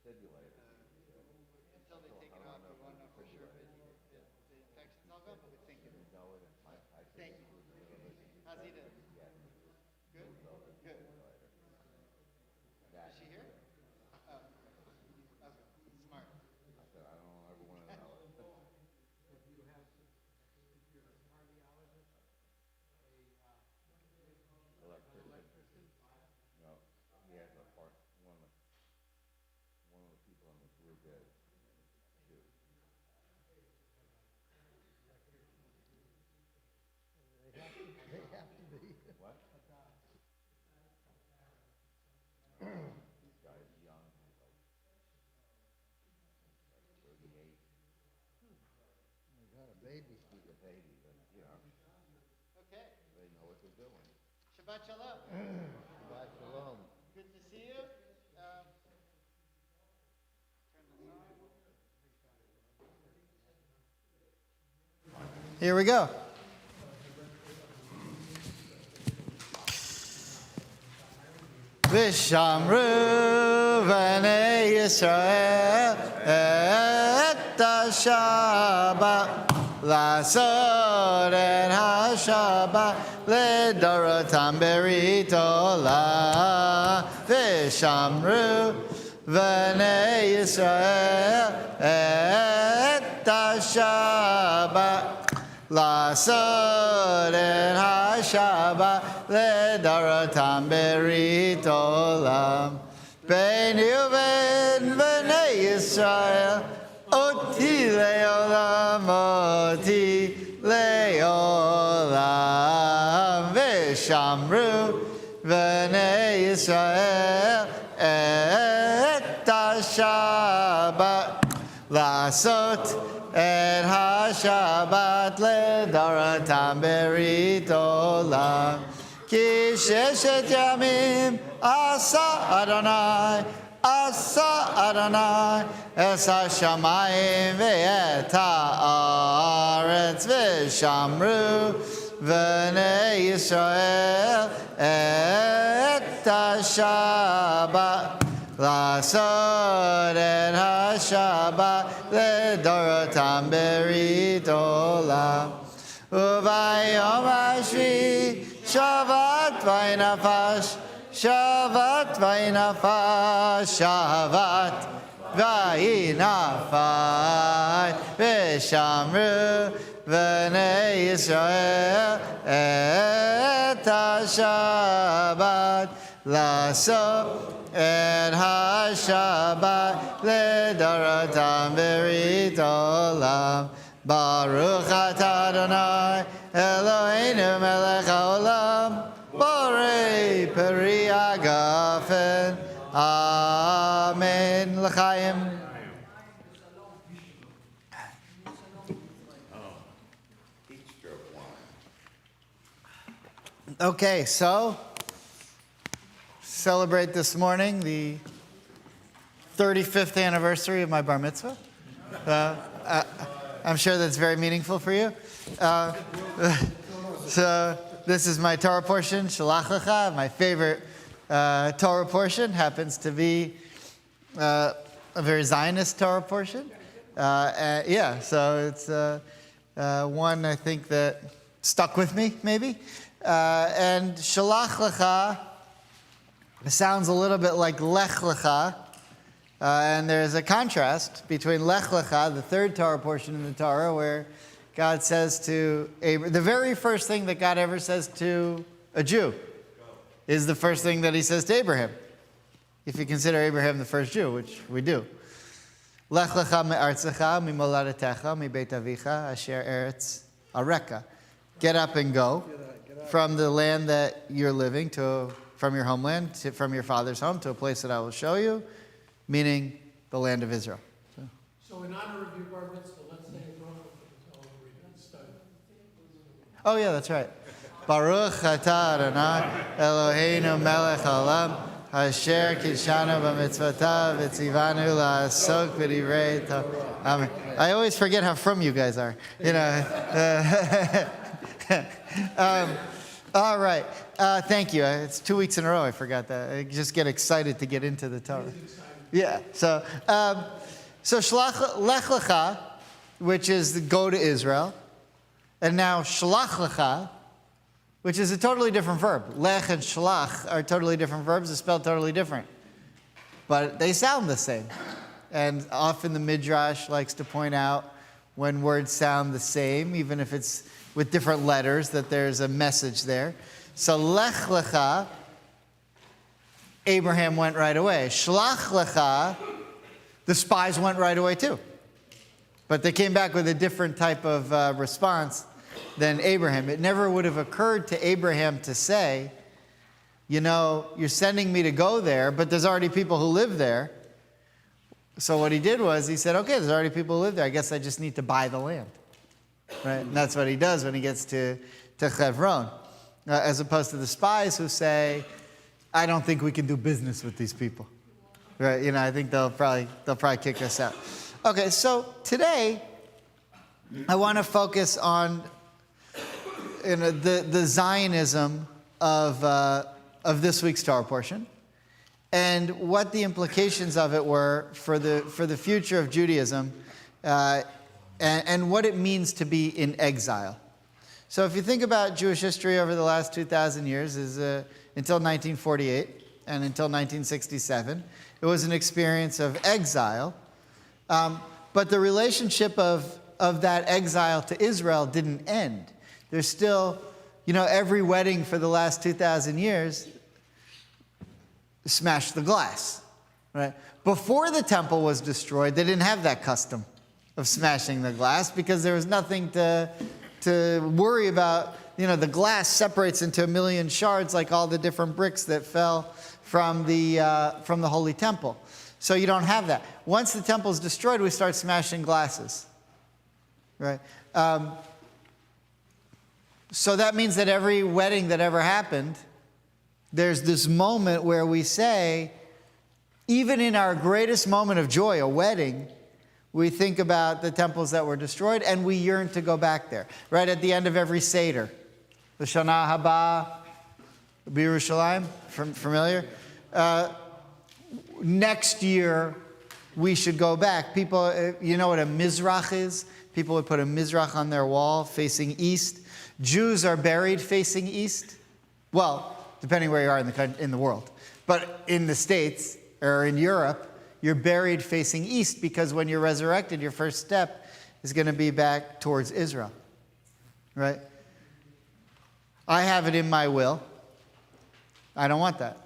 Until they take it off, we won't know for sure that the infection's all gone, but we think it is. Thank you. How's he doing? Good? Good. Is she here? Oh. Okay. Smart. They have to be. They got a baby. Okay. Shabbat shalom. Shabbat shalom. Good to see you. Turn this on. Here we go. Vishamru v'nei Yisrael et ha-Shabbat Lasod et ha-Shabbat Ledorotam berit olam Vishamru v'nei Yisrael et ha-Shabbat Lasod et ha-Shabbat Ledorotam berit olam Ben Yuven v'nei Yisrael Oti le'olam Oti le'olam V'shamru v'nei Yisrael Et ha-Shabbat Lasot et ha-Shabbat Ledorotam berit olam Ki sheshet yamim asa Adonai es ha-shamayim ve'et ha'aretz v'shamru v'nei Yisrael et ha-Shabbat Lasod et ha-Shabbat Ledorotam berit olam Uvayom hashvi Shavat v'nafash Shavat v'nafash Shavat v'nafash V'shamru v'nei Yisrael et ha-Shabbat Lasod et ha-Shabbat Ledorotam berit olam Baruch atah Adonai Eloheinu melech haolam Borei peri hagafen Amen l'chaim. Okay, so celebrate this morning the 35th anniversary of my bar mitzvah. I'm sure that's very meaningful for you. So this is my Torah portion, Shalach Lecha. My favorite Torah portion happens to be a very Zionist Torah portion. So it's one I think that stuck with me, maybe. And Shalach Lecha sounds a little bit like Lech Lecha. And there's a contrast between Lech Lecha, the third Torah portion in the Torah, where God says to Abraham, the very first thing that God ever says to a Jew is the first thing that he says to Abraham. If you consider Abraham the first Jew, which we do. Lech Lecha me'artzecha mimoladatecha mibeit avicha asher eretz areka. Get up and go from the land that you're living from your homeland, from your father's home to a place that I will show you. Meaning the land of Israel. So in honor of your bar mitzvah, let's say a bracha for the study. Oh yeah, that's right. Baruch atah Adonai Eloheinu melech haolam asher kidshanu b'mitzvotav v'tzivanu la'asok b'divrei Torah. Amen. I always forget how from you guys are. All right. Thank you. It's 2 weeks in a row I forgot that. I just get excited to get into the Torah. Yeah. So shlach lech lecha, which is the go to Israel, and now shlach lecha, which is a totally different verb. Lech and shlach are totally different verbs. They're spelled totally different, but they sound the same. And often the Midrash likes to point out when words sound the same, even if it's with different letters, that there's a message there. So lech lecha, Abraham went right away. Shlach lecha, the spies went right away too. But they came back with a different type of response than Abraham. It never would have occurred to Abraham to say, you know, you're sending me to go there, but there's already people who live there. So what he did was he said, okay, there's already people who live there. I guess I just need to buy the land. Right? And that's what he does when he gets to Hebron. As opposed to the spies who say, I don't think we can do business with these people. Right? You know, I think they'll probably kick us out. Okay, so today I want to focus on the Zionism of this week's Torah portion, and what the implications of it were for the future of Judaism, and what it means to be in exile. So if you think about Jewish history over the last 2,000 years, until 1948 and until 1967, it was an experience of exile. But the relationship of that exile to Israel didn't end. There's still, you know, every wedding for the last 2,000 years smashed the glass, right? Before the temple was destroyed, they didn't have that custom of smashing the glass because there was nothing to worry about. You know, the glass separates into a million shards like all the different bricks that fell from the Holy Temple. So you don't have that. Once the temple is destroyed, we start smashing glasses, right? So that means that every wedding that ever happened, there's this moment where we say, even in our greatest moment of joy, a wedding, we think about the temples that were destroyed and we yearn to go back there. Right at the end of every Seder, the Shana Haba, B'Yerushalayim, familiar? Next year, we should go back. People, you know what a mizrach is? People would put a mizrach on their wall facing east. Jews are buried facing east. Well, depending where you are in the world. But in the States or in Europe, you're buried facing east because when you're resurrected, your first step is going to be back towards Israel. Right? I have it in my will. I don't want that.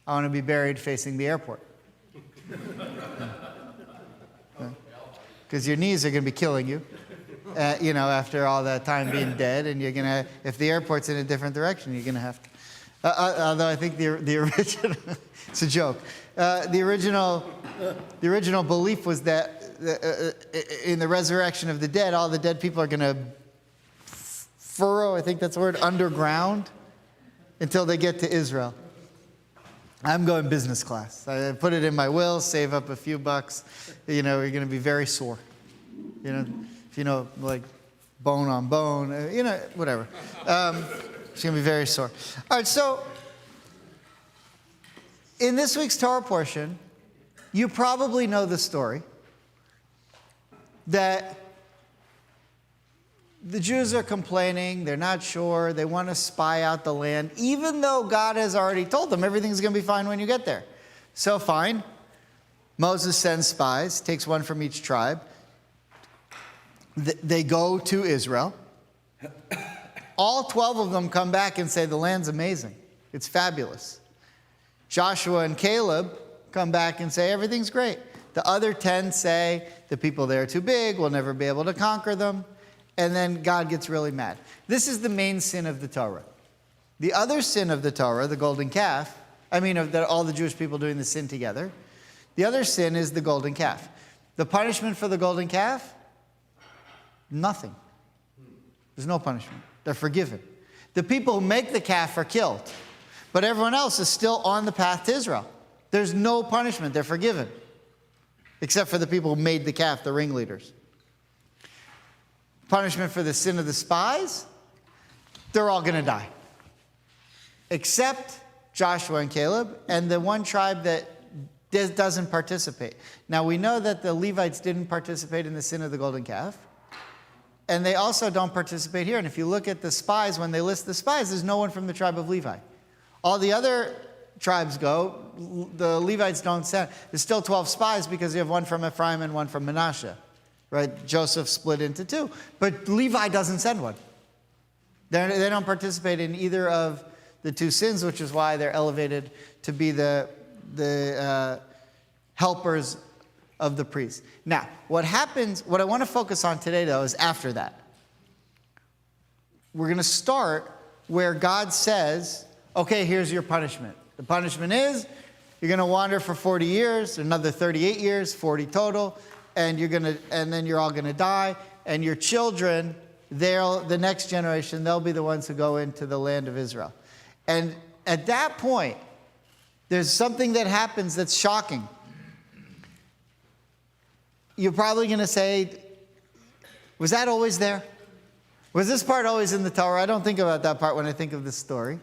I want to be buried facing the airport. Because your knees are going to be killing you, you know, after all that time being dead, and you're going to, if the airport's in a different direction, you're going to have to. Although I think the original, it's a joke. The original belief was that in the resurrection of the dead, all the dead people are going to furrow, I think that's the word, underground until they get to Israel. I'm going business class. I put it in my will, save up a few bucks. You know, you're going to be very sore. You know, if you know, like bone on bone, you know, whatever. It's going to be very sore. All right, so in this week's Torah portion, you probably know the story that the Jews are complaining, they're not sure, they want to spy out the land, even though God has already told them everything's going to be fine when you get there. So fine, Moses sends spies, takes one from each tribe. They go to Israel. All 12 of them come back and say, the land's amazing. It's fabulous. Joshua and Caleb come back and say, everything's great. The other 10 say, the people there are too big, we'll never be able to conquer them. And then God gets really mad. This is the main sin of the Torah. The other sin of the Torah, the golden calf, all the Jewish people doing the sin together, the other sin is the golden calf. The punishment for the golden calf? Nothing. There's no punishment. They're forgiven. The people who make the calf are killed. But everyone else is still on the path to Israel. There's no punishment. They're forgiven. Except for the people who made the calf, the ringleaders. Punishment for the sin of the spies? They're all going to die. Except Joshua and Caleb and the one tribe that doesn't participate. Now we know that the Levites didn't participate in the sin of the golden calf. And they also don't participate here. And if you look at the spies, when they list the spies, there's no one from the tribe of Levi. All the other tribes go, the Levites don't send. There's still 12 spies because you have one from Ephraim and one from Manasseh. Right? Joseph split into two. But Levi doesn't send one. They don't participate in either of the two sins, which is why they're elevated to be the helpers of the priest. Now, what I want to focus on today, though, is after that. We're going to start where God says, okay, here's your punishment. The punishment is, you're going to wander for 40 years, another 38 years, 40 total, and then you're all going to die, and your children, the next generation, they'll be the ones who go into the land of Israel. And at that point, there's something that happens that's shocking. You're probably going to say, was that always there? Was this part always in the Torah? I don't think about that part when I think of this story.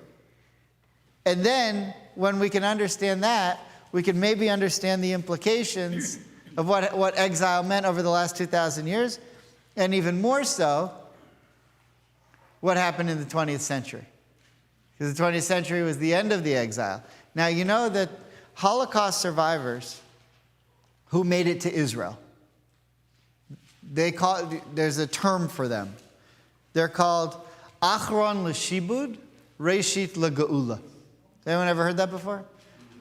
And then, when we can understand that, we can maybe understand the implications of what exile meant over the last 2,000 years, and even more so, what happened in the 20th century. Because the 20th century was the end of the exile. Now, you know that Holocaust survivors who made it to Israel, there's a term for them. They're called Achron l'shibud, Reshit l'geula. Anyone ever heard that before?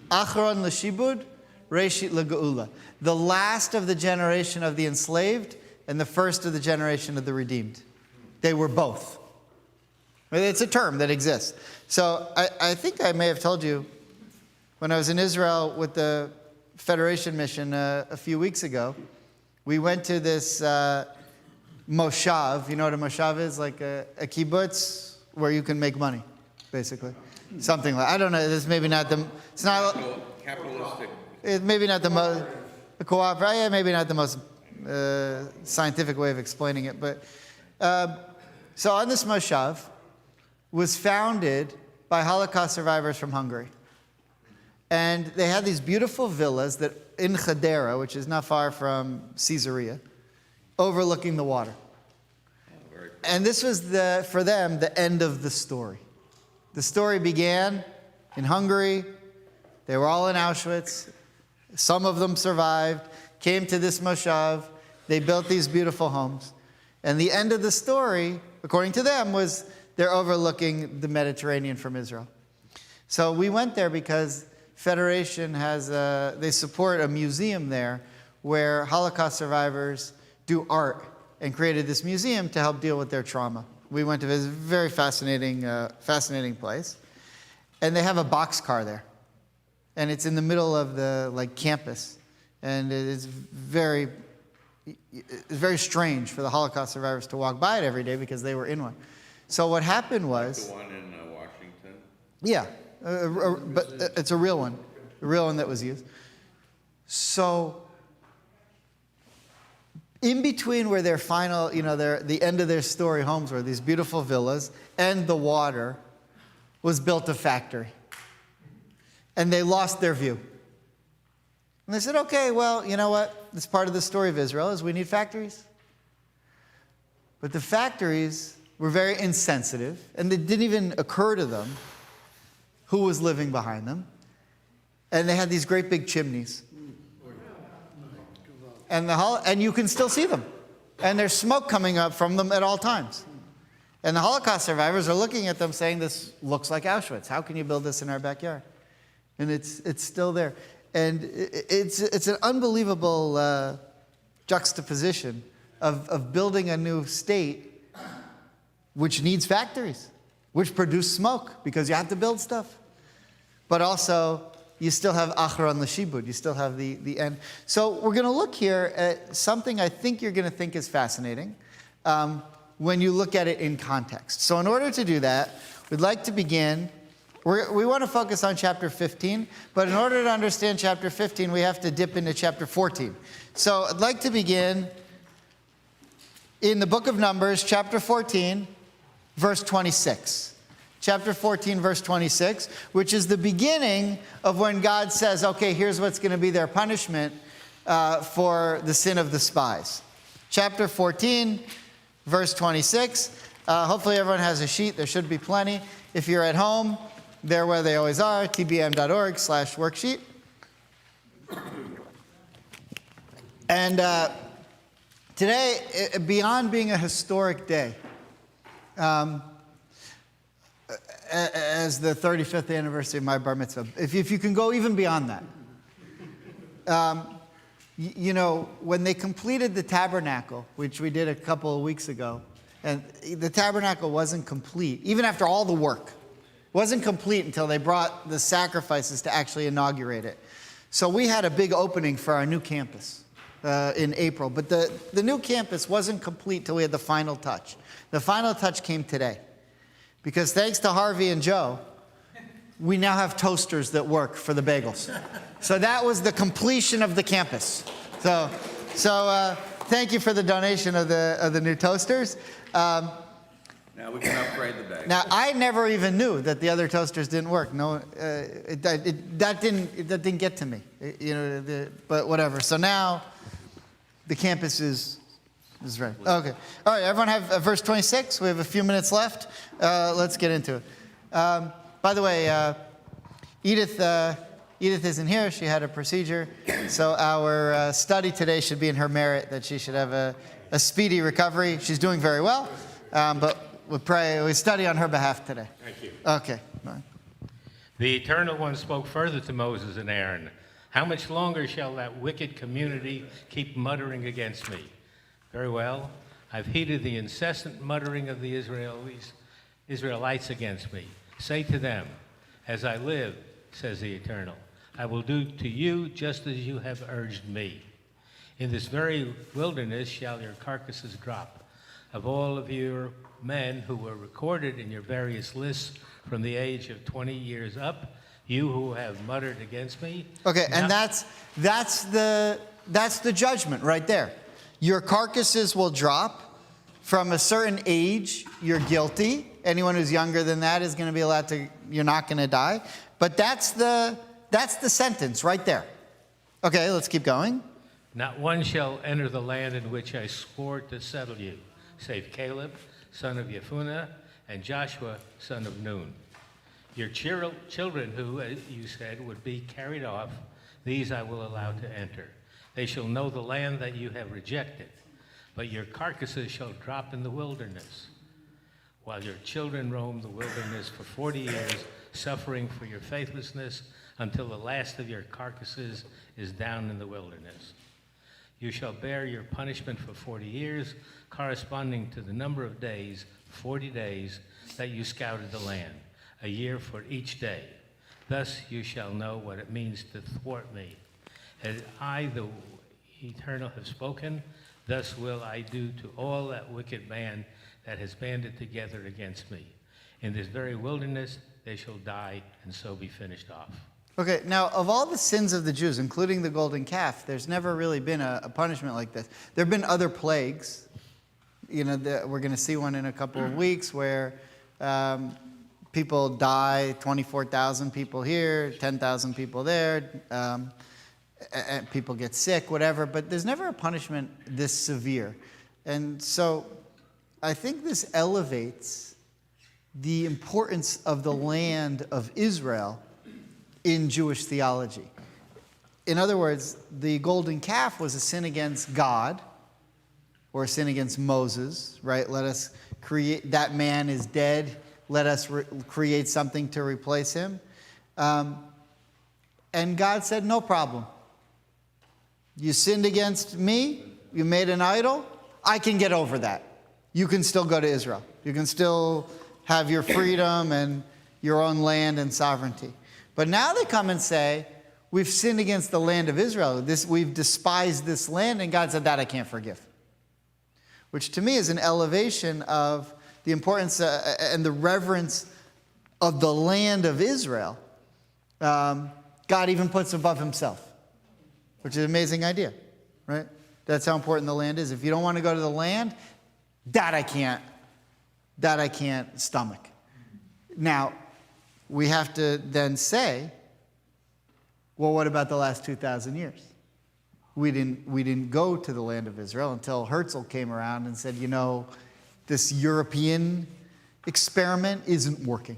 Achron l'shibud, Reshit l'geula. The last of the generation of the enslaved and the first of the generation of the redeemed. They were both. It's a term that exists. So I think I may have told you when I was in Israel with the Federation mission a few weeks ago, we went to this moshav. You know what a moshav is? Like a kibbutz where you can make money, basically. Something like, I don't know, it's maybe not the, it's not, capitalistic. It maybe not the most, cooperative, maybe not the most scientific way of explaining it, but, so on this moshav was founded by Holocaust survivors from Hungary. And they had these beautiful villas that in Hadera, which is not far from Caesarea, overlooking the water. And this was, for them, the end of the story. The story began in Hungary. They were all in Auschwitz. Some of them survived, came to this moshav. They built these beautiful homes. And the end of the story, according to them, was they're overlooking the Mediterranean from Israel. So we went there because Federation they support a museum there where Holocaust survivors do art and created this museum to help deal with their trauma. We went to this very fascinating place. And they have a boxcar there. And it's in the middle of the campus. And it is very strange for the Holocaust survivors to walk by it every day because they were in one. So what happened was... The one in Washington? Yeah, but it's a real one that was used. So in between where their final, the end of their story homes were, these beautiful villas, and the water, was built a factory. And they lost their view. And they said, okay, well, you know what? This part of the story of Israel is we need factories. But the factories were very insensitive, and it didn't even occur to them who was living behind them. And they had these great big chimneys. And you can still see them. And there's smoke coming up from them at all times. And the Holocaust survivors are looking at them saying, this looks like Auschwitz. How can you build this in our backyard? And it's still there. And it's an unbelievable juxtaposition of building a new state which needs factories, which produce smoke because you have to build stuff. But also, you still have Achron l'shibud. You still have the end. So we're going to look here at something I think you're going to think is fascinating when you look at it in context. So in order to do that, we'd like to begin. We want to focus on chapter 15, but in order to understand chapter 15, we have to dip into chapter 14. So I'd like to begin in the book of Numbers, chapter 14, verse 26. chapter 14, verse 26, which is the beginning of when God says, okay, here's what's going to be their punishment for the sin of the spies. Chapter 14, verse 26. Hopefully everyone has a sheet. There should be plenty. If you're at home, they're where they always are, tbm.org/worksheet. And today, beyond being a historic day, as the 35th anniversary of my bar mitzvah, if you can go even beyond that, you know, when they completed the tabernacle, which we did a couple of weeks ago, and the tabernacle wasn't complete, even after all the work, wasn't complete until they brought the sacrifices to actually inaugurate it. So we had a big opening for our new campus in April, but the new campus wasn't complete till we had the final touch. The final touch came today, because thanks to Harvey and Joe, we now have toasters that work for the bagels. So that was the completion of the campus. So thank you for the donation of the new toasters. Now we can upgrade the bag. Now I never even knew that the other toasters didn't work. No, that didn't get to me. You know, but whatever. So now the campus is ready. Okay. All right. Everyone have verse 26. We have a few minutes left. Let's get into it. By the way, Edith isn't here. She had a procedure. So our study today should be in her merit, that she should have a speedy recovery. She's doing very well. But we study on her behalf today. Thank you. Okay. The Eternal One spoke further to Moses and Aaron. How much longer shall that wicked community keep muttering against me? Very well. I've heeded the incessant muttering of the Israelites against me. Say to them, as I live, says the Eternal, I will do to you just as you have urged me. In this very wilderness shall your carcasses drop. Of all of your men who were recorded in your various lists from the age of 20 years up, you who have muttered against me. Okay, and that's the judgment right there. Your carcasses will drop. From a certain age, you're guilty. Anyone who's younger than that is going to be allowed to, you're not going to die. But that's the sentence right there. Okay, let's keep going. Not one shall enter the land in which I swore to settle you, save Caleb, son of Jephunneh, and Joshua, son of Nun. Your children who, as you said, would be carried off, these I will allow to enter. They shall know the land that you have rejected, but your carcasses shall drop in the wilderness, while your children roam the wilderness for 40 years, suffering for your faithlessness, until the last of your carcasses is down in the wilderness. You shall bear your punishment for 40 years, corresponding to the number of days, 40 days, that you scouted the land, a year for each day. Thus you shall know what it means to thwart me. As I, the Eternal, have spoken, thus will I do to all that wicked man that has banded together against me. In this very wilderness they shall die, and so be finished off. Okay, now of all the sins of the Jews, including the golden calf, there's never really been a punishment like this. There have been other plagues. You know, we're going to see one in a couple of weeks where people die, 24,000 people here, 10,000 people there, and people get sick, whatever, but there's never a punishment this severe. And so I think this elevates the importance of the land of Israel in Jewish theology. In other words, the golden calf was a sin against God, or a sin against Moses, right? Let us create, that man is dead, let us create something to replace him. And God said, no problem. You sinned against me, you made an idol, I can get over that. You can still go to Israel. You can still have your freedom and your own land and sovereignty. But now they come and say, we've sinned against the land of Israel. We've despised this land, and God said, that I can't forgive. Which to me is an elevation of the importance and the reverence of the land of Israel. God even puts above himself, which is an amazing idea, right? That's how important the land is. If you don't want to go to the land, that I can't stomach. Now, we have to then say, well, what about the last 2,000 years? We didn't go to the land of Israel until Herzl came around and said, this European experiment isn't working.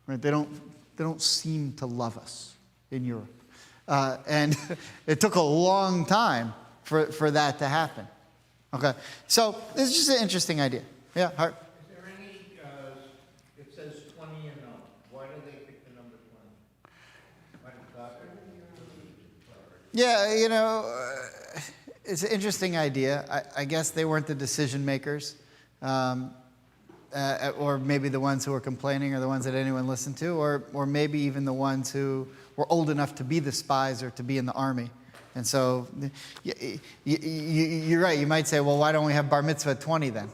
Right? They don't seem to love us in Europe. And it took a long time for that to happen. Okay, so it's just an interesting idea. Yeah, Hart? Is there any, it says 20 and up. Why do they pick the number 20? Why did God pick the number 20? Yeah, it's an interesting idea. I guess they weren't the decision makers. Or maybe the ones who were complaining are the ones that anyone listened to, or maybe even the ones who were old enough to be the spies or to be in the army. And so you're right. You might say, well, why don't we have bar mitzvah at 20 then?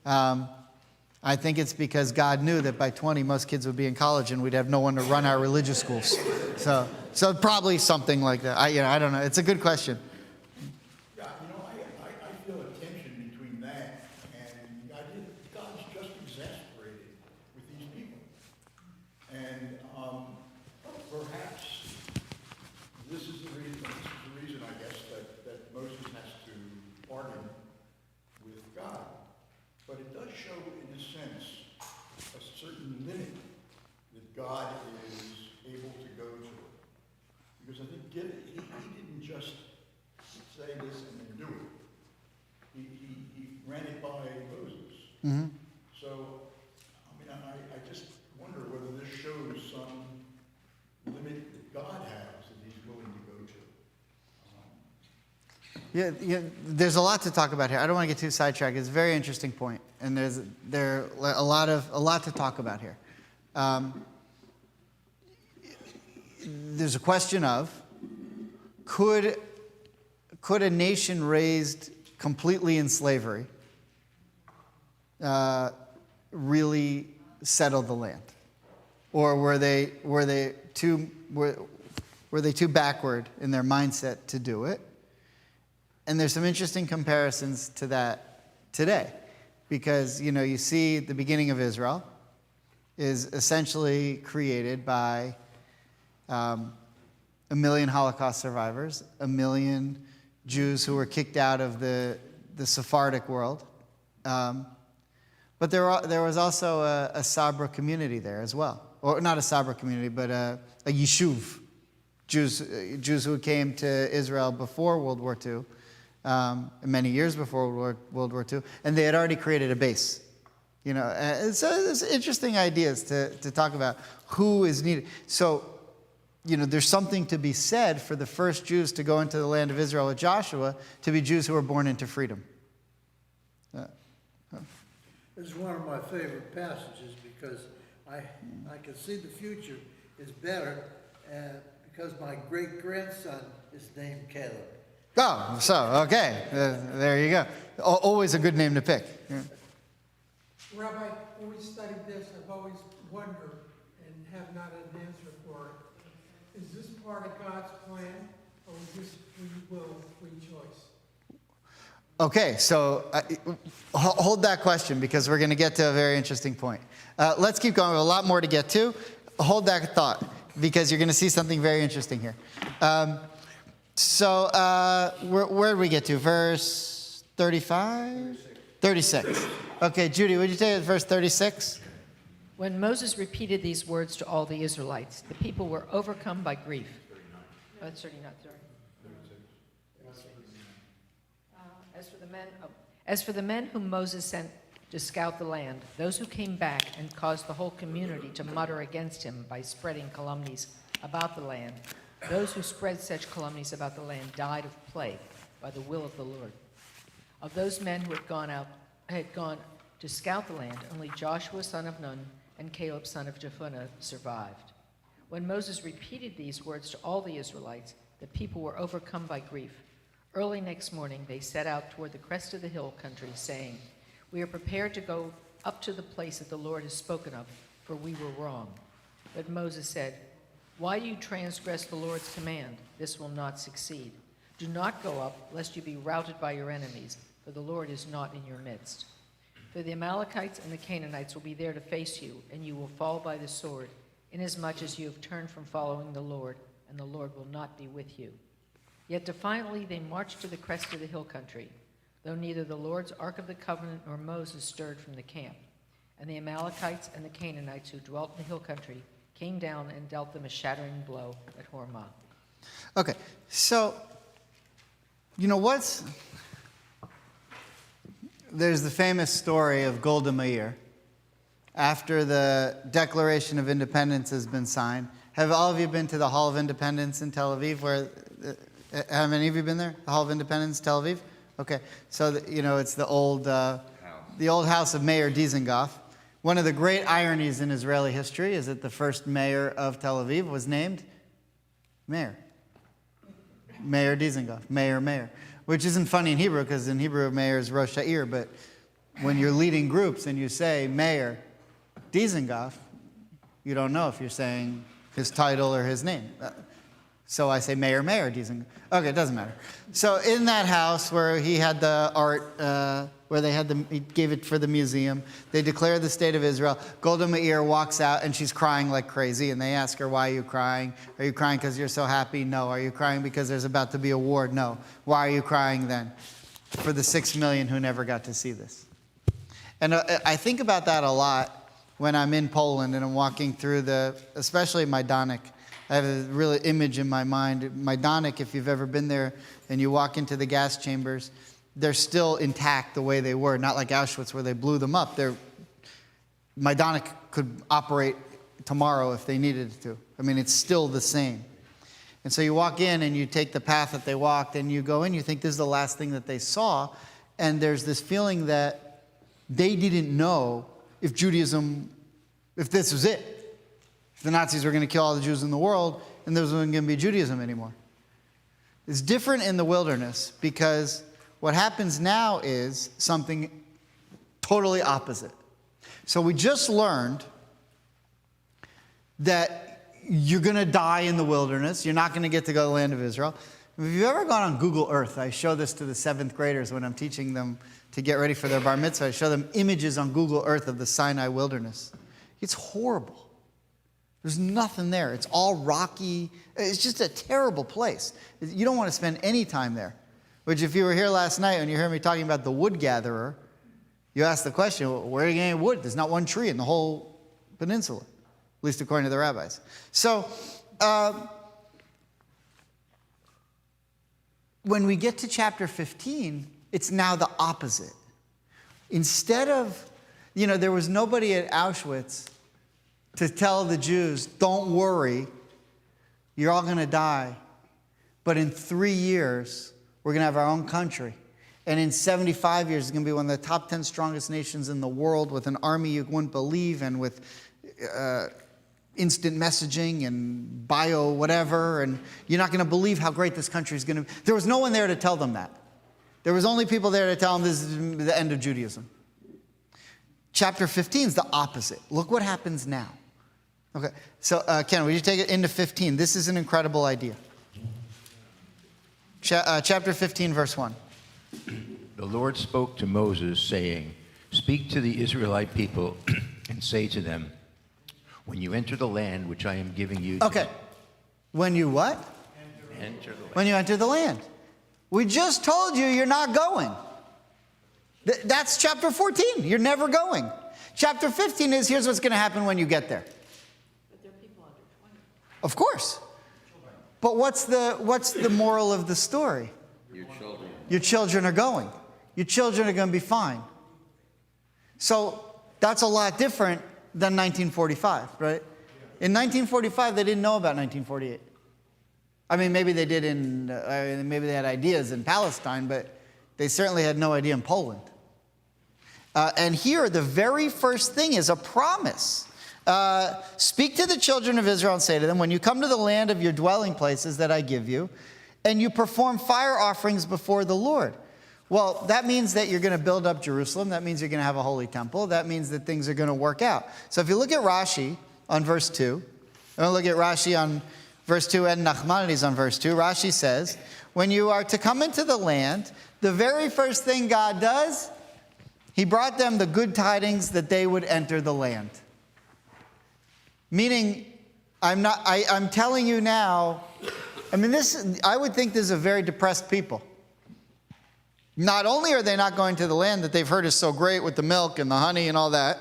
I think it's because God knew that by 20, most kids would be in college and we'd have no one to run our religious schools. So probably something like that. I don't know. It's a good question. Yeah, I feel a tension between that and the idea that God's just exasperated with these people. And perhaps this is the reason, I guess, that Moses has to bargain with God. But it does show, in a sense, a certain limit that God is able to go to. Because I think he didn't just say this and then do it. He ran it by Moses. Mm-hmm. So, I just wonder whether this shows some limit that God has that he's willing to go to. Yeah, there's a lot to talk about here. I don't want to get too sidetracked. It's a very interesting point, and there's a lot to talk about here. There's a question of could a nation raised completely in slavery really settle the land, or were they too backward in their mindset to do it? And there's some interesting comparisons to that today, because you see the beginning of Israel is essentially created by 1 million Holocaust survivors, 1 million Jews who were kicked out of the Sephardic world. But there was also a Sabra community there as well. Or not a Sabra community, but a Yishuv. Jews who came to Israel before World War II, many years before World War II, and they had already created a base. So there's interesting ideas to talk about who is needed. So, there's something to be said for the first Jews to go into the land of Israel with Joshua to be Jews who were born into freedom. This is one of my favorite passages because I can see the future is better because my great-grandson is named Caleb. Oh, so, okay. There you go. Always a good name to pick. Yeah. Rabbi, when we studied this, I've always wondered and have not an answer for it. Is this part of God's plan, or is this free will, free choice? Okay, so hold that question because we're going to get to a very interesting point. Let's keep going. We have a lot more to get to. Hold that thought because you're going to see something very interesting here. Where did we get to? Verse 35? 36. Okay, Judy, would you take it verse 36? When Moses repeated these words to all the Israelites, the people were overcome by grief. Oh, that's 39, sorry. As for the men whom Moses sent to scout the land, those who came back and caused the whole community to mutter against him by spreading calumnies about the land, those who spread such calumnies about the land died of plague by the will of the Lord. Of those men who had gone to scout the land, only Joshua son of Nun and Caleb son of Jephunneh survived. When Moses repeated these words to all the Israelites, the people were overcome by grief. Early next morning, they set out toward the crest of the hill country, saying, "We are prepared to go up to the place that the Lord has spoken of, for we were wrong." But Moses said, "Why do you transgress the Lord's command? This will not succeed. Do not go up, lest you be routed by your enemies, for the Lord is not in your midst." For the Amalekites and the Canaanites will be there to face you, and you will fall by the sword, inasmuch as you have turned from following the Lord, and the Lord will not be with you. Yet defiantly they marched to the crest of the hill country, though neither the Lord's ark of the covenant nor Moses stirred from the camp. And the Amalekites and the Canaanites who dwelt in the hill country came down and dealt them a shattering blow at Hormah. Okay, so, there's the famous story of Golda Meir. After the Declaration of Independence has been signed, have all of you been to the Hall of Independence in Tel Aviv? Have any of you been there? The Hall of Independence, Tel Aviv? Okay, so it's the old house of Mayor Dizengoff. One of the great ironies in Israeli history is that the first mayor of Tel Aviv was named Mayor Dizengoff, Mayor, which isn't funny in Hebrew, because in Hebrew mayor is Rosh Ha'ir, but when you're leading groups and you say Mayor Dizengoff, you don't know if you're saying his title or his name. So I say Mayor Dizengoff. Okay, it doesn't matter. So in that house where he had the art, where he gave it for the museum, they declare the state of Israel. Golda Meir walks out and she's crying like crazy, and they ask her, why are you crying? Are you crying because you're so happy? No. Are you crying because there's about to be a war? No. Why are you crying then? For the 6 million who never got to see this. And I think about that a lot when I'm in Poland and I'm walking through especially Majdanek. I have a real image in my mind. Majdanek, if you've ever been there and you walk into the gas chambers, they're still intact the way they were, not like Auschwitz where they blew them up. Majdanek could operate tomorrow if they needed it to. I mean, it's still the same. And so you walk in and you take the path that they walked and you go in, you think this is the last thing that they saw, and there's this feeling that they didn't know if this was it. If the Nazis were going to kill all the Jews in the world and there wasn't going to be Judaism anymore. It's different in the wilderness because what happens now is something totally opposite. So we just learned that you're going to die in the wilderness. You're not going to get to go to the land of Israel. If you've ever gone on Google Earth, I show this to the 7th graders when I'm teaching them to get ready for their bar mitzvah. I show them images on Google Earth of the Sinai wilderness. It's horrible. There's nothing there. It's all rocky. It's just a terrible place. You don't want to spend any time there. Which, if you were here last night and you heard me talking about the wood gatherer, you asked the question, well, where are you getting wood? There's not one tree in the whole peninsula, at least according to the rabbis. So, when we get to chapter 15, it's now the opposite. Instead of, there was nobody at Auschwitz to tell the Jews, don't worry, you're all going to die. But in 3 years, we're going to have our own country. And in 75 years, it's going to be one of the top 10 strongest nations in the world with an army you wouldn't believe and with instant messaging and bio whatever. And you're not going to believe how great this country is going to be. There was no one there to tell them that. There was only people there to tell them this is the end of Judaism. Chapter 15 is the opposite. Look what happens now. Okay, so Ken, would you take it into 15? This is an incredible idea. Chapter 15, verse 1. The Lord spoke to Moses, saying, speak to the Israelite people and say to them, when you enter the land which I am giving you. Okay. When you what? Enter the land. When you enter the land. We just told you you're not going. That's chapter 14. You're never going. Chapter 15 is here's what's going to happen when you get there. But there are people under 20. Of course. But what's the moral of the story? Your children. Your children are going. Your children are going to be fine. So that's a lot different than 1945, right? In 1945, they didn't know about 1948. I mean, maybe they did maybe they had ideas in Palestine, but they certainly had no idea in Poland. And here, the very first thing is a promise. Speak to the children of Israel and say to them, when you come to the land of your dwelling places that I give you, and you perform fire offerings before the Lord. Well, that means that you're going to build up Jerusalem. That means you're going to have a holy temple. That means that things are going to work out. So if you look at Rashi on verse 2, and look at Rashi on verse 2 and Nachmanides on verse 2, Rashi says, when you are to come into the land, the very first thing God does He brought them the good tidings that they would enter the land. Meaning, I'm telling you now, I would think this is a very depressed people. Not only are they not going to the land that they've heard is so great with the milk and the honey and all that,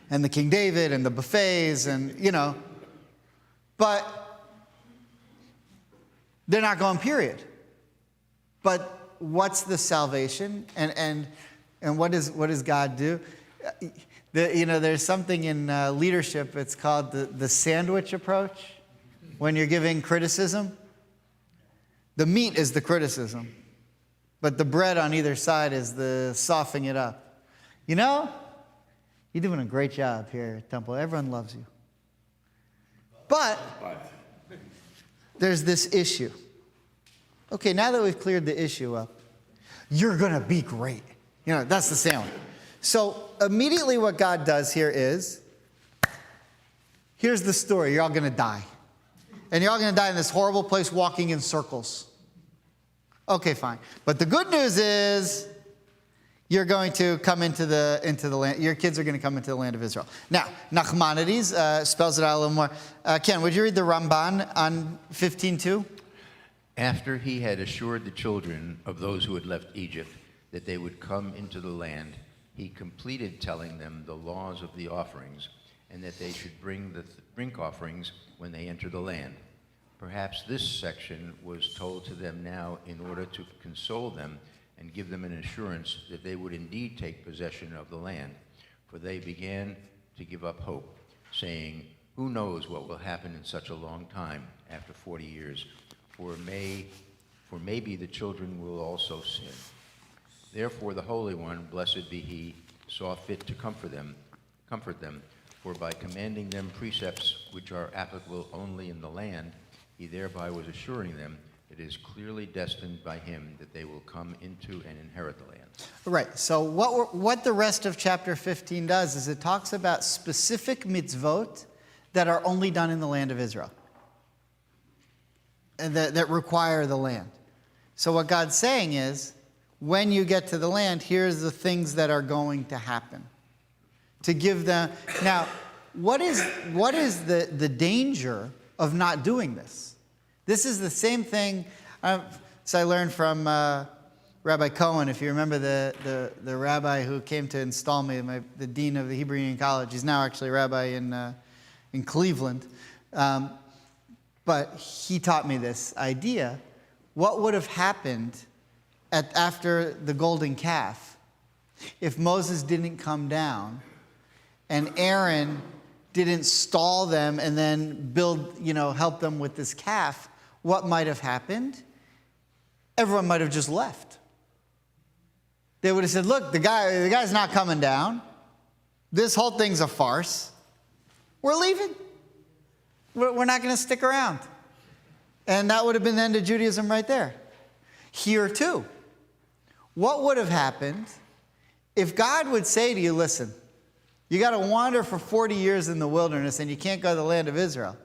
and the King David and the buffets and, but they're not going, period. But what's the salvation? And what does God do? There's something in leadership, it's called the sandwich approach. When you're giving criticism, the meat is the criticism, but the bread on either side is the softening it up. You're doing a great job here at Temple. Everyone loves you. But there's this issue. Okay, now that we've cleared the issue up, you're going to be great. That's the sandwich. So immediately what God does here is, here's the story. You're all going to die. And you're all going to die in this horrible place walking in circles. Okay, fine. But the good news is you're going to come into the land. Your kids are going to come into the land of Israel. Now, Nachmanides spells it out a little more. Ken, would you read the Ramban on 15:2? After he had assured the children of those who had left Egypt that they would come into the land, he completed telling them the laws of the offerings, and that they should bring the drink offerings when they enter the land. Perhaps this section was told to them now in order to console them and give them an assurance that they would indeed take possession of the land. For they began to give up hope, saying, "Who knows what will happen in such a long time, after 40 years? For maybe the children will also sin." Therefore the Holy One, blessed be he, saw fit to comfort them, for by commanding them precepts which are applicable only in the land, he thereby was assuring them it is clearly destined by him that they will come into and inherit the land. Right. So what the rest of chapter 15 does is it talks about specific mitzvot that are only done in the land of Israel, and that require the land. So what God's saying is, when you get to the land, here's the things that are going to happen. To give them. Now, what is the danger of not doing this? This is the same thing. So I learned from Rabbi Cohen. If you remember the rabbi who came to install me, the dean of the Hebrew Union College. He's now actually a rabbi in Cleveland. But he taught me this idea. What would have happened after the golden calf if Moses didn't come down and Aaron didn't stall them and then help them with this calf? What might have happened? Everyone might have just left. They would have said, "Look, the guy's not coming down. This whole thing's a farce. We're leaving. We're not going to stick around." And that would have been the end of Judaism right there. Here too. What would have happened if God would say to you, "Listen, you got to wander for 40 years in the wilderness and you can't go to the land of Israel"?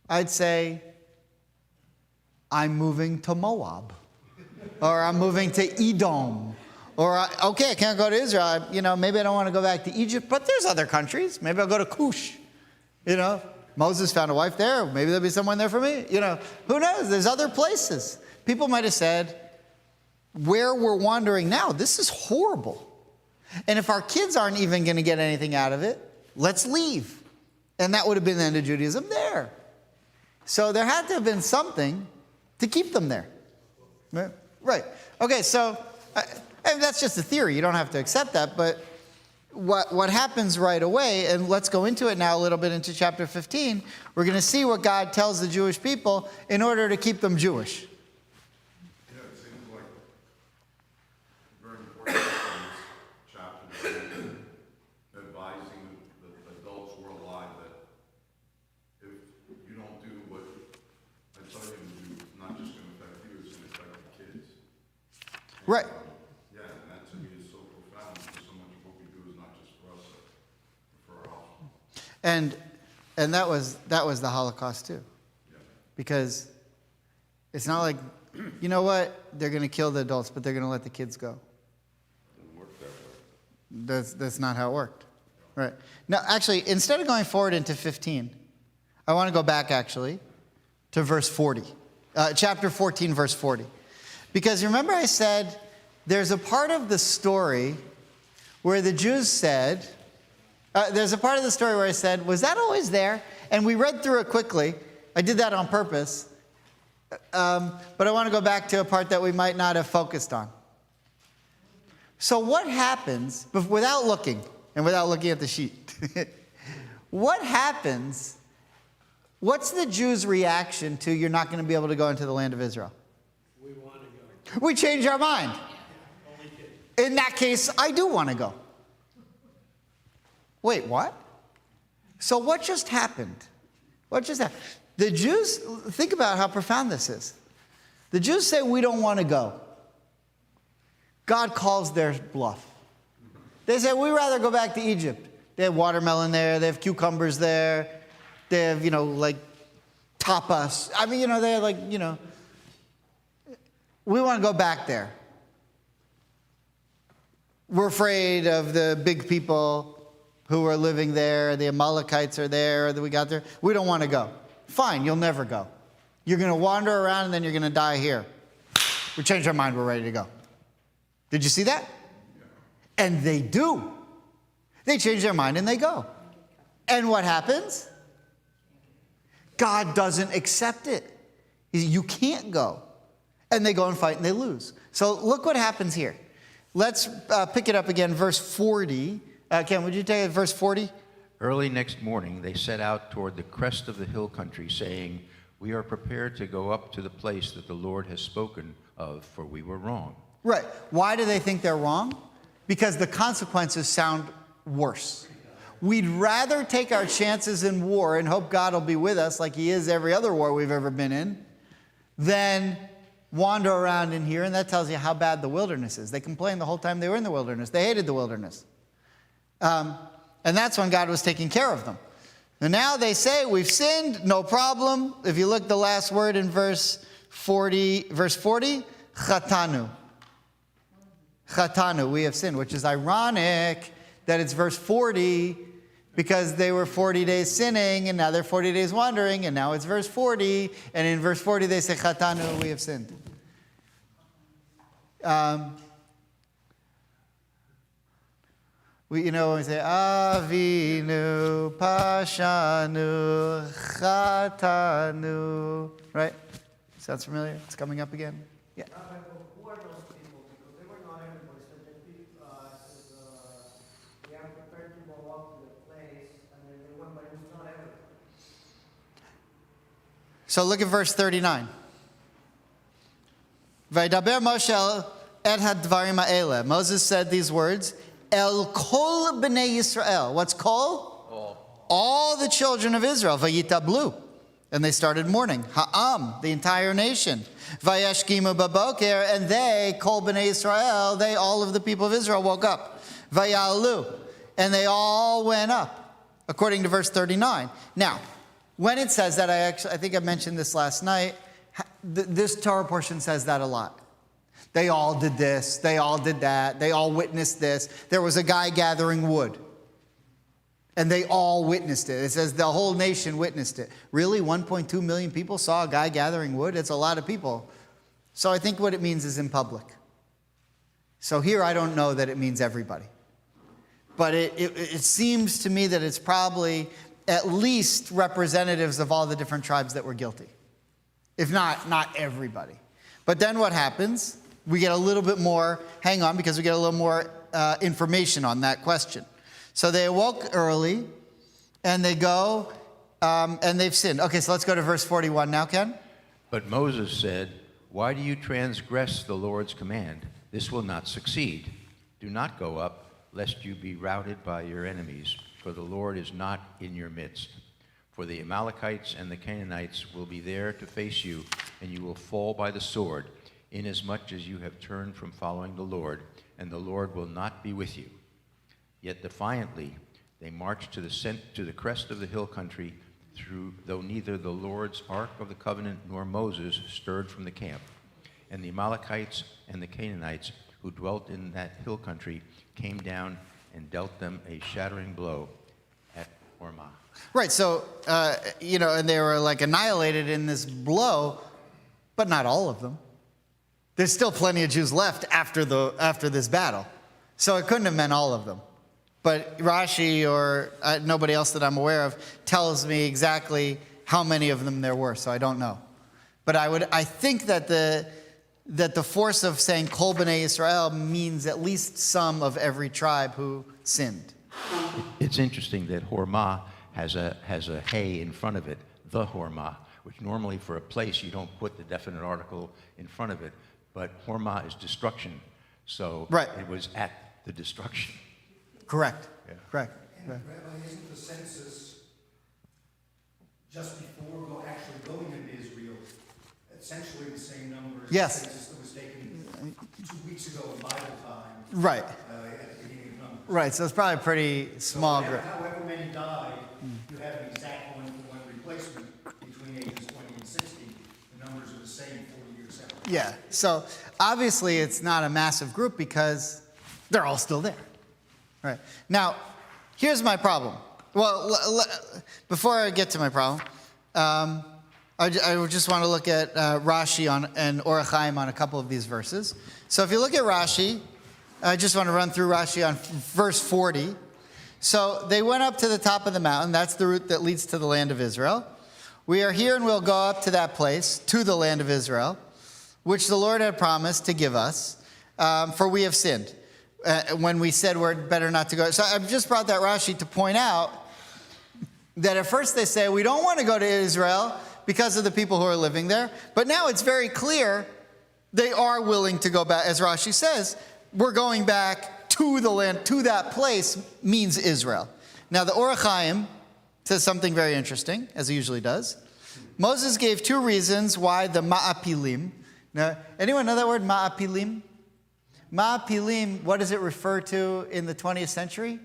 I'd say, "I'm moving to Moab." Or "I'm moving to Edom." Or, "Okay, I can't go to Israel. Maybe I don't want to go back to Egypt, but there's other countries. Maybe I'll go to Cush." Moses found a wife there. Maybe there'll be someone there for me. Who knows? There's other places. People might have said, "Where we're wandering now, this is horrible. And if our kids aren't even going to get anything out of it, let's leave." And that would have been the end of Judaism there. So there had to have been something to keep them there. Right. Okay, so and that's just a theory. You don't have to accept that. But what happens right away, and let's go into it now a little bit into chapter 15, we're going to see what God tells the Jewish people in order to keep them Jewish. It seems like very important in this chapter, advising the adults worldwide that if you don't do what I tell you to do, it's not just going to affect you, it's going to affect the kids. Right. Yeah, and that to me is so profound, because so much of what we do is not just for us, but for our offspring. And that was the Holocaust too. Yeah. Because it's not like, you know what, they're going to kill the adults, but they're going to let the kids go. That's not how it worked. Right. Now, actually, instead of going forward into 15, I want to go back, actually, to verse 40. Chapter 14, verse 40. Because remember I said there's a part of the story where the Jews said, there's a part of the story where I said, was that always there? And we read through it quickly. I did that on purpose. But I want to go back to a part that we might not have focused on. So what happens, without looking, and without looking at the sheet, what happens, what's the Jews' reaction to you're not going to be able to go into the land of Israel? We want to go. We change our mind. In that case, I do want to go. Wait, what? So what just happened? What just happened? The Jews, think about how profound this is. The Jews say we don't want to go. God calls their bluff. They say we'd rather go back to Egypt. They have watermelon there. They have cucumbers there. They have, like tapas. I mean, they have we want to go back there. We're afraid of the big people who are living there. The Amalekites are there that we got there. We don't want to go. Fine, you'll never go. You're going to wander around and then you're going to die here. We changed our mind. We're ready to go. Did you see that? And they do. They change their mind and they go. And what happens? God doesn't accept it. You can't go. And they go and fight and they lose. So look what happens here. Let's pick it up again, verse 40. Ken, would you take it, verse 40? Early next morning, they set out toward the crest of the hill country, saying, "We are prepared to go up to the place that the Lord has spoken of, for we were wrong." Right. Why do they think they're wrong? Because the consequences sound worse. We'd rather take our chances in war and hope God will be with us like he is every other war we've ever been in than wander around in here. And that tells you how bad the wilderness is. They complained the whole time they were in the wilderness. They hated the wilderness. And that's when God was taking care of them. And now they say, we've sinned, no problem. If you look the last word in verse 40, chatanu. Chatanu, we have sinned, which is ironic that it's verse 40 because they were 40 days sinning and now they're 40 days wandering and now it's verse 40. And in verse 40 they say, chatanu, we have sinned. When we say, Avinu, Pashanu, Chatanu, right? Sounds familiar? It's coming up again. Yeah. Who are those people? Because they were not everybody. So they are prepared to go up to the place, and then they went, but it was not everybody. So look at verse 39. Vaydaber Moshe et hadvarim ha'ele. Moses said these words, El kol b'nei Yisrael. What's kol? All the children of Israel. Vayitablu. And they started mourning. Ha'am, the entire nation. Vayashkimu baboker. And they, kol b'nei Yisrael, they, all of the people of Israel, woke up. Vayalu. And they all went up. According to verse 39. Now, when it says that, I think I mentioned this last night, this Torah portion says that a lot. They all did this, they all did that, they all witnessed this. There was a guy gathering wood. And they all witnessed it. It says the whole nation witnessed it. Really? 1.2 million people saw a guy gathering wood? It's a lot of people. So I think what it means is in public. So here I don't know that it means everybody. But it seems to me that it's probably at least representatives of all the different tribes that were guilty. If not everybody. But then what happens? We get a little bit more, hang on, because we get a little more information on that question. So they awoke early, and they go, and they've sinned. Okay, so let's go to verse 41 now, Ken. But Moses said, "Why do you transgress the Lord's command? This will not succeed. Do not go up, lest you be routed by your enemies, for the Lord is not in your midst. For the Amalekites and the Canaanites will be there to face you, and you will fall by the sword, inasmuch as you have turned from following the Lord, and the Lord will not be with you." Yet defiantly they marched to the crest of the hill country, though neither the Lord's ark of the covenant nor Moses stirred from the camp. And the Amalekites and the Canaanites who dwelt in that hill country came down and dealt them a shattering blow at Hormah. Right, so, and they were like annihilated in this blow, but not all of them. There's still plenty of Jews left after this battle. So it couldn't have meant all of them. But Rashi or nobody else that I'm aware of tells me exactly how many of them there were, so I don't know. But I think that the force of saying Kol B'nai Yisrael means at least some of every tribe who sinned. It's interesting that Hormah has a hay in front of it, the Hormah, which normally for a place you don't put the definite article in front of it. But Hormah is destruction, so right. It was at the destruction. Correct. Yeah. Correct. And Rabbi, isn't the census just before actually going into Israel essentially the same number as yes. the census that was taken 2 weeks ago in Bible time? Right. At the beginning of numbers. Right. So it's probably a pretty small group. However many died, you have an exact one-for-one replacement between ages 20 and 60. The numbers are the same 40 years out. Yeah. So obviously it's not a massive group because they're all still there. Right. Now, here's my problem. Well, before I get to my problem, I just want to look at Rashi and Orach Chaim on a couple of these verses. So if you look at Rashi, I just want to run through Rashi on verse 40. So they went up to the top of the mountain. That's the route that leads to the land of Israel. We are here and we'll go up to that place, to the land of Israel, which the Lord had promised to give us, for we have sinned. When we said we're better not to go. So I've just brought that Rashi to point out that at first they say we don't want to go to Israel because of the people who are living there. But now it's very clear they are willing to go back. As Rashi says, we're going back to the land, to that place means Israel. Now the Orach Chaim says something very interesting, as he usually does. Moses gave 2 reasons why the Ma'apilim. Now, anyone know that word, Ma'apilim? Ma'apilim, what does it refer to in the 20th century?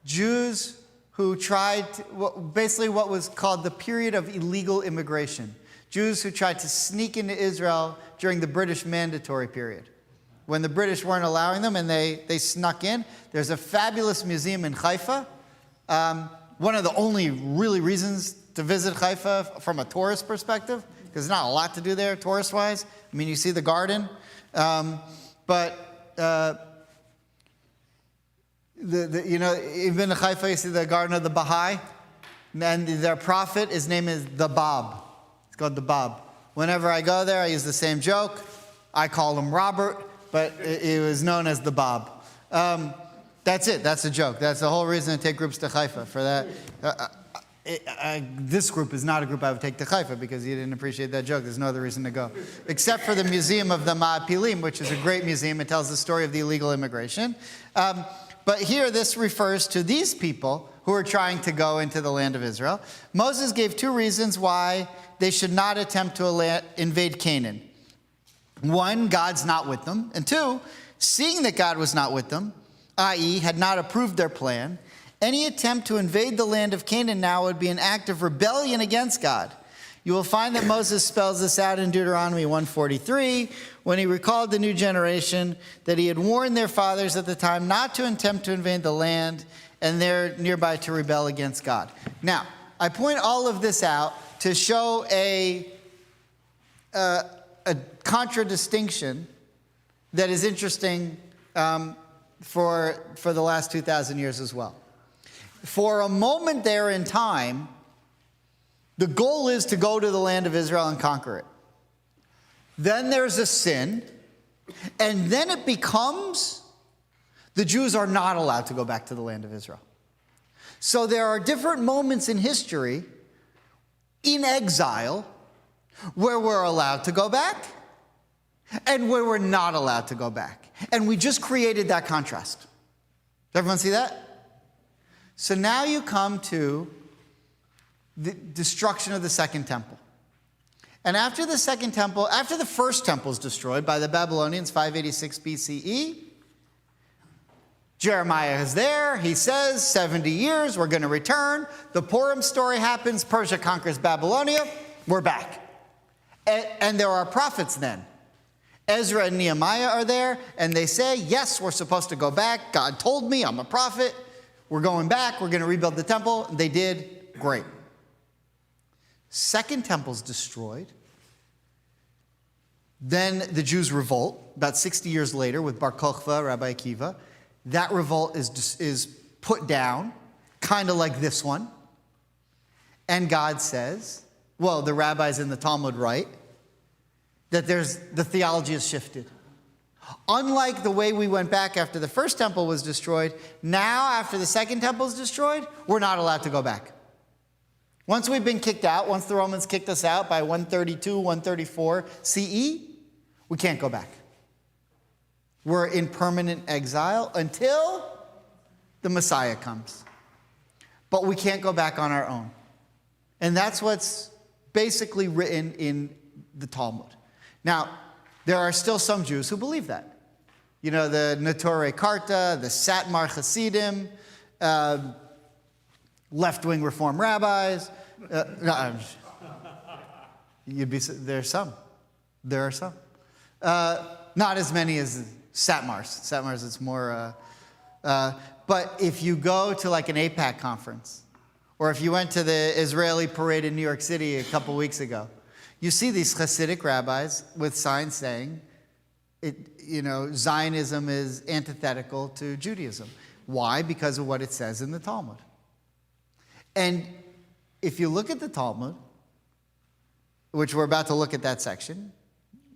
Jews who tried, basically what was called the period of illegal immigration. Jews who tried to sneak into Israel during the British mandatory period. When the British weren't allowing them and they snuck in. There's a fabulous museum in Haifa. One of the only really reasons to visit Haifa from a tourist perspective, because there's not a lot to do there tourist-wise. I mean, you see the garden, but even in Haifa, you see the garden of the Baha'i, and their prophet, his name is the Bab. It's called the Bab. Whenever I go there, I use the same joke. I call him Robert, but it was known as the Bab. That's it. That's a joke. That's the whole reason to take groups to Haifa for that. This group is not a group I would take to Haifa because you didn't appreciate that joke. There's no other reason to go. Except for the Museum of the Ma'apilim, which is a great museum. It tells the story of the illegal immigration. But here this refers to these people who are trying to go into the land of Israel. Moses gave 2 reasons why they should not attempt to invade Canaan. 1, God's not with them. And 2, seeing that God was not with them, i.e., had not approved their plan, any attempt to invade the land of Canaan now would be an act of rebellion against God. You will find that Moses spells this out in Deuteronomy 1:43 when he recalled the new generation that he had warned their fathers at the time not to attempt to invade the land and there nearby to rebel against God. Now, I point all of this out to show a contradistinction that is interesting for the last 2,000 years as well. For a moment there in time, the goal is to go to the land of Israel and conquer it. Then there's a sin, and then it becomes the Jews are not allowed to go back to the land of Israel. So there are different moments in history, in exile, where we're allowed to go back, and where we're not allowed to go back. And we just created that contrast. Does everyone see that? So now you come to the destruction of the second temple. And after the second temple, after the first temple is destroyed by the Babylonians, 586 BCE, Jeremiah is there. He says, 70 years, we're going to return. The Purim story happens. Persia conquers Babylonia. We're back. And there are prophets then. Ezra and Nehemiah are there, and they say, yes, we're supposed to go back. God told me, I'm a prophet. We're going back. We're going to rebuild the temple. They did. Great. Second temple's destroyed. Then the Jews revolt, about 60 years later, with Bar Kokhba, Rabbi Akiva. That revolt is put down, kind of like this one. And God says, well, the rabbis in the Talmud write, that the theology has shifted. Unlike the way we went back after the first temple was destroyed, now after the second temple is destroyed, we're not allowed to go back. Once we've been kicked out, once the Romans kicked us out by 132, 134 CE, we can't go back. We're in permanent exile until the Messiah comes. But we can't go back on our own. And that's what's basically written in the Talmud. Now, there are still some Jews who believe that. You know, the Neturei Karta, the Satmar Hasidim, left-wing Reform rabbis. There's some. There are some. Not as many as Satmars. Satmars, it's more... but if you go to like an AIPAC conference, or if you went to the Israeli parade in New York City a couple weeks ago, you see these Hasidic rabbis with signs saying, Zionism is antithetical to Judaism. Why? Because of what it says in the Talmud. And if you look at the Talmud, which we're about to look at that section,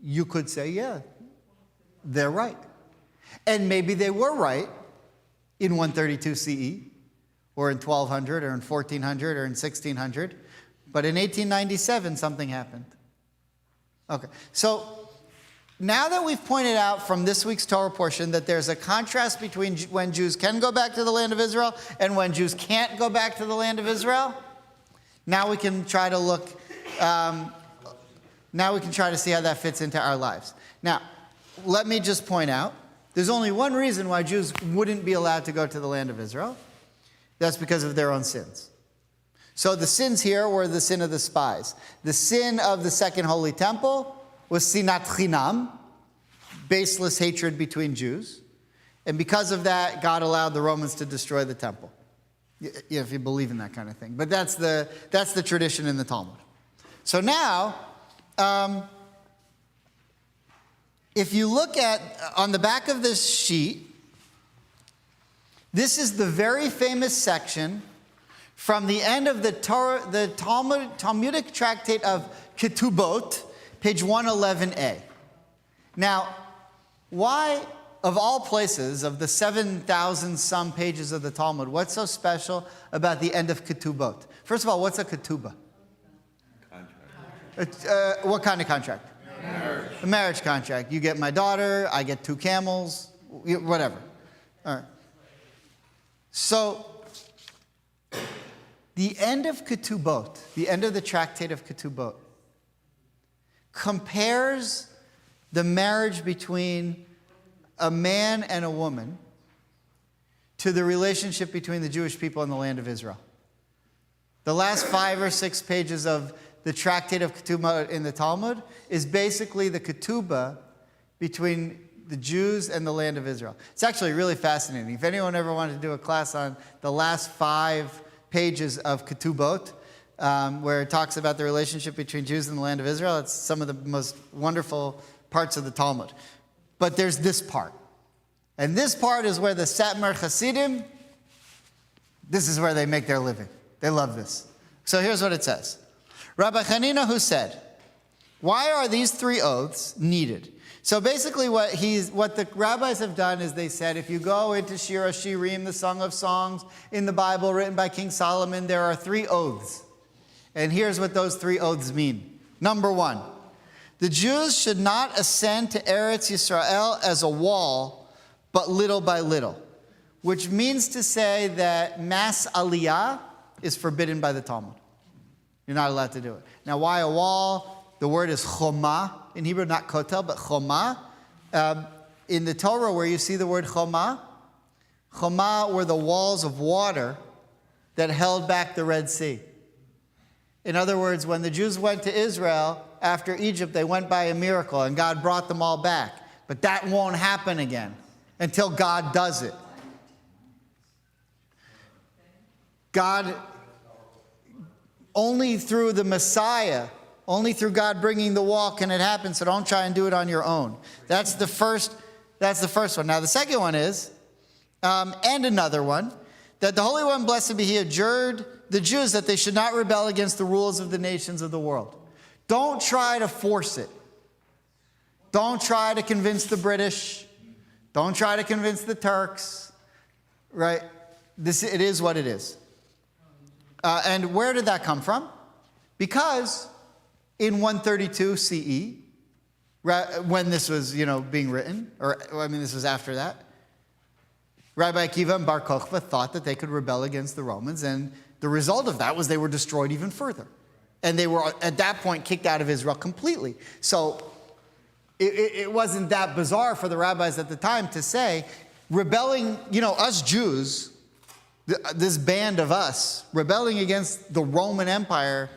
you could say, yeah, they're right. And maybe they were right in 132 CE, or in 1200, or in 1400, or in 1600. But in 1897, something happened. Okay, so now that we've pointed out from this week's Torah portion that there's a contrast between when Jews can go back to the land of Israel and when Jews can't go back to the land of Israel, now we can try to look, now we can try to see how that fits into our lives. Now, let me just point out, there's only one reason why Jews wouldn't be allowed to go to the land of Israel. That's because of their own sins. So the sins here were the sin of the spies. The sin of the Second Holy Temple was sinat chinam, baseless hatred between Jews. And because of that, God allowed the Romans to destroy the temple. If you believe in that kind of thing. But that's the tradition in the Talmud. So now, if you look at, on the back of this sheet, this is the very famous section from the end of the Talmudic tractate of Ketubot, page 111a. Now, why, of all places, of the 7,000 some pages of the Talmud, what's so special about the end of Ketubot? First of all, what's a ketubah? Contract. What kind of contract? Marriage. A marriage contract. You get my daughter, I get 2 camels, whatever. All right. So, the end of Ketubot, the end of the tractate of Ketubot, compares the marriage between a man and a woman to the relationship between the Jewish people and the land of Israel. The last 5 or 6 pages of the tractate of Ketubot in the Talmud is basically the ketubah between the Jews and the land of Israel. It's actually really fascinating. If anyone ever wanted to do a class on the last 5 pages of Ketubot, where it talks about the relationship between Jews and the land of Israel, it's some of the most wonderful parts of the Talmud. But there's this part. And this part is where the Satmar Hasidim, this is where they make their living. They love this. So here's what it says. Rabbi Hanina, who said, why are these 3 oaths needed? So basically what the rabbis have done is they said, if you go into Shir HaShirim, the Song of Songs, in the Bible written by King Solomon, there are 3 oaths. And here's what those 3 oaths mean. Number 1, the Jews should not ascend to Eretz Yisrael as a wall, but little by little. Which means to say that mass aliyah is forbidden by the Talmud. You're not allowed to do it. Now, why a wall? The word is choma in Hebrew, not kotel, but choma. In the Torah, where you see the word choma, choma were the walls of water that held back the Red Sea. In other words, when the Jews went to Israel after Egypt, they went by a miracle and God brought them all back. But that won't happen again until God does it. God, only through the Messiah, only through God bringing the wall can it happen, so don't try and do it on your own. That's the first one. Now the second one is, and another one, that the Holy One, blessed be He, adjured the Jews that they should not rebel against the rules of the nations of the world. Don't try to force it. Don't try to convince the British. Don't try to convince the Turks. Right? It is what it is. And where did that come from? Because in 132 CE, when this was, being written, this was after that, Rabbi Akiva and Bar Kokhba thought that they could rebel against the Romans, and the result of that was they were destroyed even further. And they were, at that point, kicked out of Israel completely. So it wasn't that bizarre for the rabbis at the time to say, rebelling, us Jews, this band of us, rebelling against the Roman Empire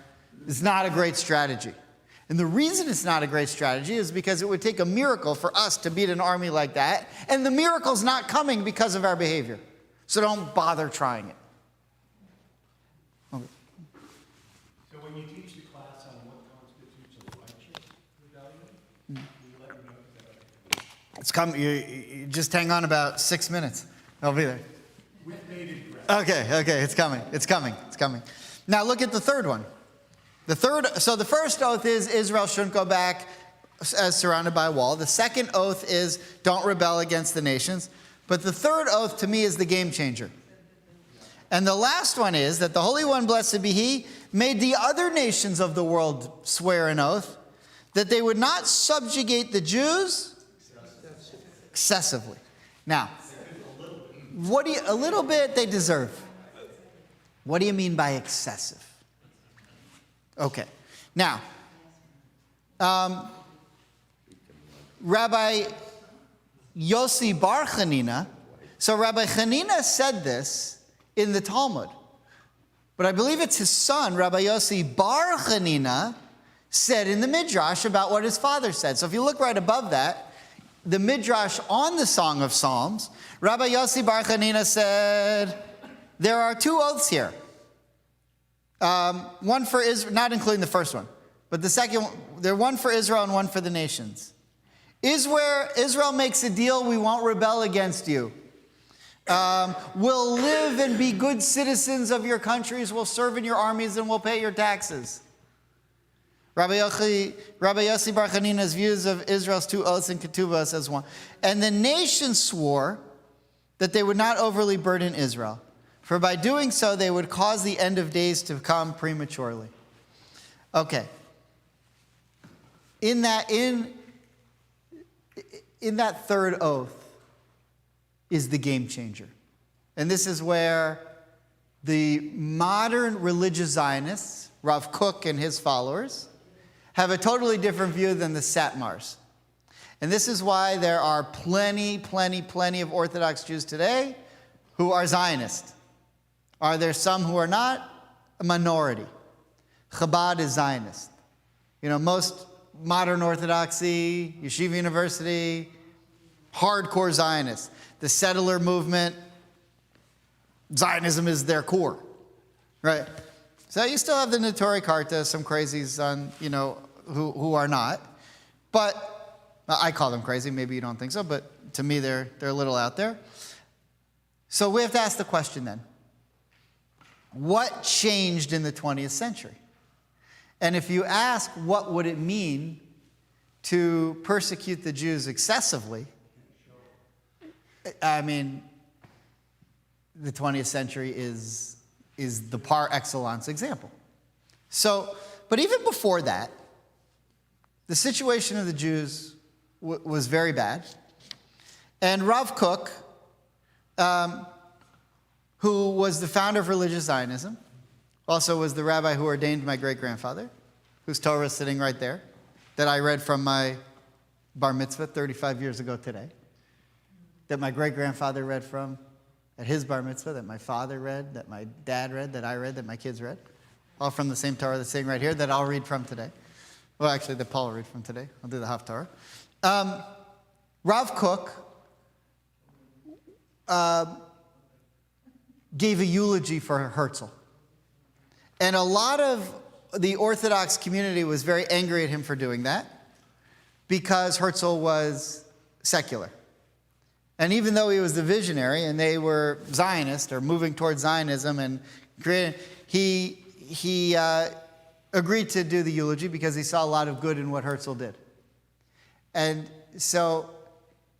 is not a great strategy. And the reason it's not a great strategy is because it would take a miracle for us to beat an army like that, and the miracle's not coming because of our behavior. So don't bother trying it. Okay. So when you teach the class on what constitutes a righteous rebellion, you let me know that It's coming. You just hang on about 6 minutes. I'll be there. with bated breath. Okay, it's coming. Now look at the third one. The first oath is Israel shouldn't go back as surrounded by a wall. The second oath is don't rebel against the nations. But the third oath to me is the game changer. And the last one is that the Holy One, blessed be He, made the other nations of the world swear an oath that they would not subjugate the Jews excessively. Now, a little bit they deserve. What do you mean by excessive? Okay. Now, Rabbi Yossi Bar Chanina, so Rabbi Chanina said this in the Talmud, but I believe it's his son, Rabbi Yossi Bar Chanina, said in the Midrash about what his father said. So if you look right above that, the Midrash on the Song of Psalms, Rabbi Yossi Bar Chanina said, there are two oaths here. One for Israel, not including the first one, but the second one, there one for Israel and one for the nations. Israel makes a deal, we won't rebel against you. We'll live and be good citizens of your countries, we'll serve in your armies, and we'll pay your taxes. Rabbi Yossi Bar Chanina's views of Israel's two oaths and ketubos as one. And the nation swore that they would not overly burden Israel, for by doing so they would cause the end of days to come prematurely. Okay. In that third oath is the game changer. And this is where the modern religious Zionists, Rav Kook and his followers, have a totally different view than the Satmars. And this is why there are plenty of Orthodox Jews today who are Zionist. Are there some who are not? A minority. Chabad is Zionist. Most modern Orthodoxy, Yeshiva University, hardcore Zionists. The settler movement, Zionism is their core, right? So you still have the Neturei Karta, some crazies on, who are not. But I call them crazy. Maybe you don't think so, but to me they're a little out there. So we have to ask the question then, what changed in the 20th century? And if you ask what would it mean to persecute the Jews excessively, I mean, the 20th century is the par excellence example. So, but even before that, the situation of the Jews was very bad. And Rav Kook, who was the founder of religious Zionism, also was the rabbi who ordained my great-grandfather, whose Torah is sitting right there, that I read from my bar mitzvah 35 years ago today, that my great-grandfather read from at his bar mitzvah, that my father read, that my dad read, that I read, that my kids read, all from the same Torah that's sitting right here that I'll read from today. Well, actually, the Paul will read from today. I'll do the Haftarah. Rav Kook gave a eulogy for Herzl. And a lot of the Orthodox community was very angry at him for doing that because Herzl was secular. And even though he was the visionary and they were Zionist or moving towards Zionism and creating, he agreed to do the eulogy because he saw a lot of good in what Herzl did. And so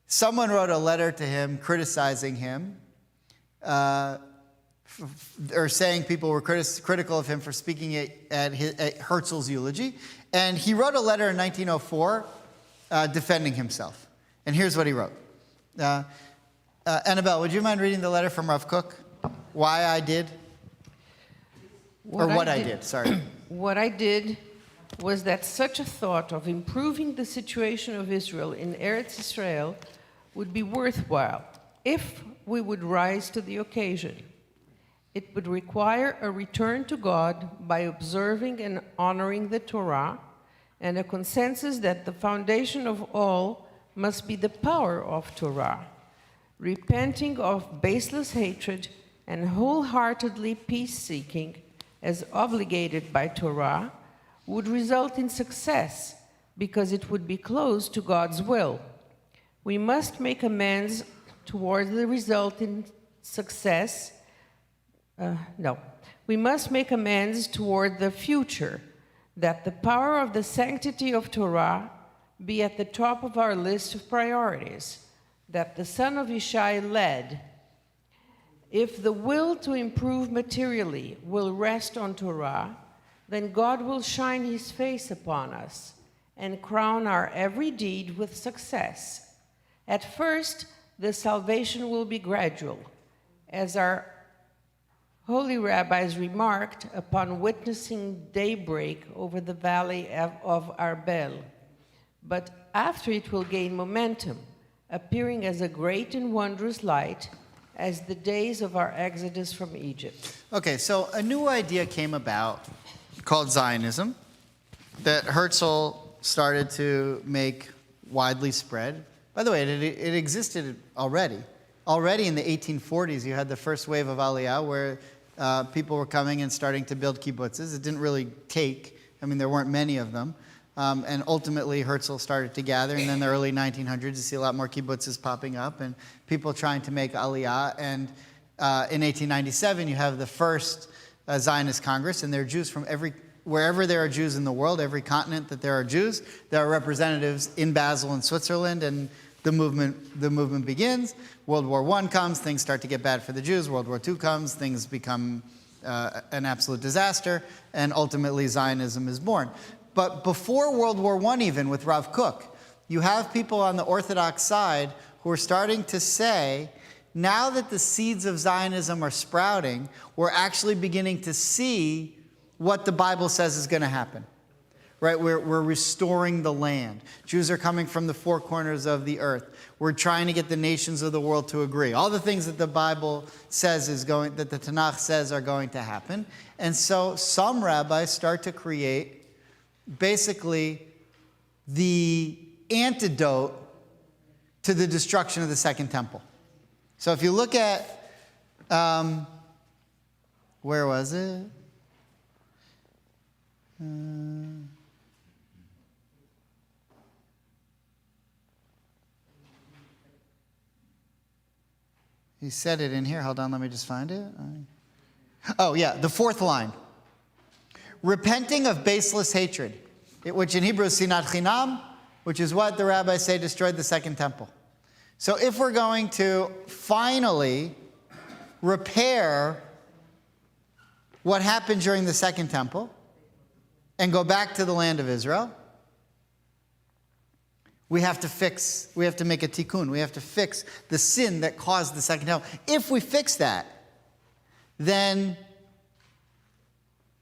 someone wrote a letter to him criticizing him, or saying people were critical of him for speaking at Herzl's eulogy. And he wrote a letter in 1904 defending himself. And here's what he wrote. Annabelle, would you mind reading the letter from Rav Kook? Why I did? What I did, sorry. What I did was that such a thought of improving the situation of Israel in Eretz Israel would be worthwhile if we would rise to the occasion. It would require a return to God by observing and honoring the Torah, and a consensus that the foundation of all must be the power of Torah. Repenting of baseless hatred and wholeheartedly peace-seeking, as obligated by Torah, would result in success because it would be close to God's will. We must make amends toward the resulting success. We must make amends toward the future, that the power of the sanctity of Torah be at the top of our list of priorities, that the son of Yishai led. If the will to improve materially will rest on Torah, then God will shine his face upon us and crown our every deed with success. At first, the salvation will be gradual, as our holy rabbis remarked upon witnessing daybreak over the valley of Arbel. But after it will gain momentum, appearing as a great and wondrous light as the days of our exodus from Egypt. Okay, so a new idea came about called Zionism that Herzl started to make widely spread. By the way, it existed already. Already in the 1840s, you had the first wave of Aliyah where people were coming and starting to build kibbutzes. It didn't really take. I mean, there weren't many of them. And ultimately, Herzl started to gather. And then in the early 1900s, you see a lot more kibbutzes popping up and people trying to make Aliyah. And in 1897, you have the first Zionist Congress, and there are Jews from wherever there are Jews in the world, every continent that there are Jews, there are representatives in Basel in Switzerland, and the movement begins. World War I comes, things start to get bad for the Jews. World War II comes, things become an absolute disaster, and ultimately Zionism is born. But before World War I even, with Rav Kook, you have people on the Orthodox side who are starting to say, now that the seeds of Zionism are sprouting, we're actually beginning to see what the Bible says is going to happen. Right? We're restoring the land. Jews are coming from the four corners of the earth. We're trying to get the nations of the world to agree. All the things that the Bible says that the Tanakh says are going to happen. And so some rabbis start to create basically the antidote to the destruction of the Second Temple. So if you look at, where was it? He said it in here. Hold on, let me just find it. Oh, yeah, the fourth line. Repenting of baseless hatred, which in Hebrew is sinat chinam, which is what the rabbis say destroyed the Second Temple. So if we're going to finally repair what happened during the Second Temple and go back to the land of Israel, we have to make a tikkun. We have to fix the sin that caused the Second Temple. If we fix that, then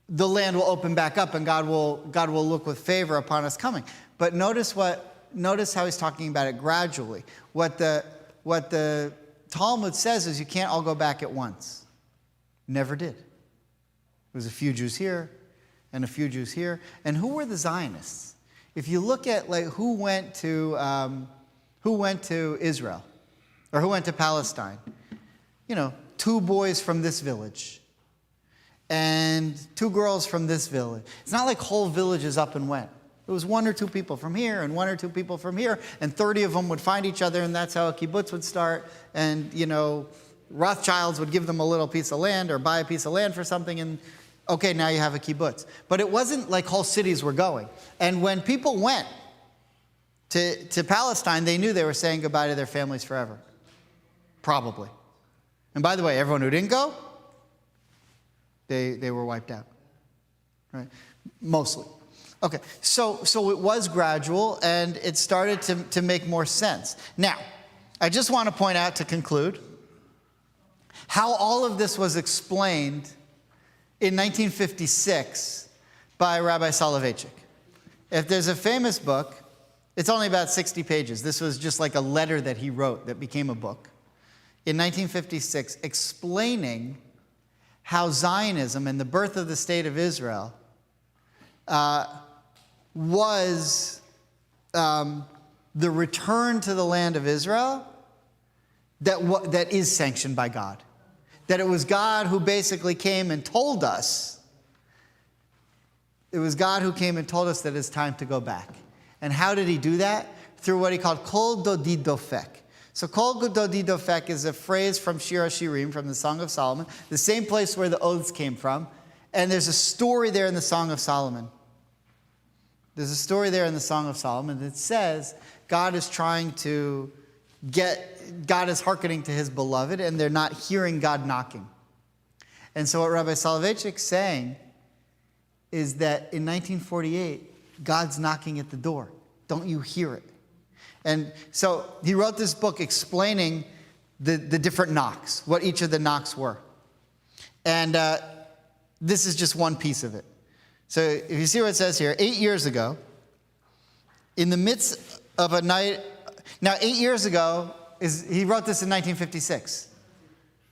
the land will open back up and God will look with favor upon us coming. But notice how he's talking about it gradually. What the Talmud says is you can't all go back at once. Never did. There was a few Jews here and a few Jews here. And who were the Zionists? if you look at like who went to Israel, or who went to Palestine, 2 boys from this village, and 2 girls from this village. It's not like whole villages up and went. It was 1 or 2 people from here and 1 or 2 people from here, and 30 of them would find each other, and that's how a kibbutz would start. And, Rothschilds would give them a little piece of land or buy a piece of land for something, and okay, now you have a kibbutz. But it wasn't like whole cities were going. And when people went to Palestine, they knew they were saying goodbye to their families forever. Probably. And by the way, everyone who didn't go, they were wiped out. Right? Mostly. Okay, so it was gradual, and it started to make more sense. Now, I just want to point out to conclude how all of this was explained in 1956 by Rabbi Soloveitchik. If there's a famous book, it's only about 60 pages. This was just like a letter that he wrote that became a book in 1956 explaining how Zionism and the birth of the State of Israel was the return to the land of Israel that is sanctioned by God. That it was God who basically came and told us. It was God who came and told us that it's time to go back. And how did he do that? Through what he called Kol Dodi Dofek. So Kol Dodi Dofek is a phrase from Shir HaShirim, from the Song of Solomon, the same place where the oaths came from. And there's a story there in the Song of Solomon. There's a story there in the Song of Solomon that says God is hearkening to his beloved, and they're not hearing God knocking. And so what Rabbi Soloveitchik's saying is that in 1948, God's knocking at the door. Don't you hear it? And so he wrote this book explaining the different knocks, what each of the knocks were. And this is just one piece of it. So if you see what it says here, 8 years ago, in the midst of a night. Now, 8 years ago, he wrote this in 1956.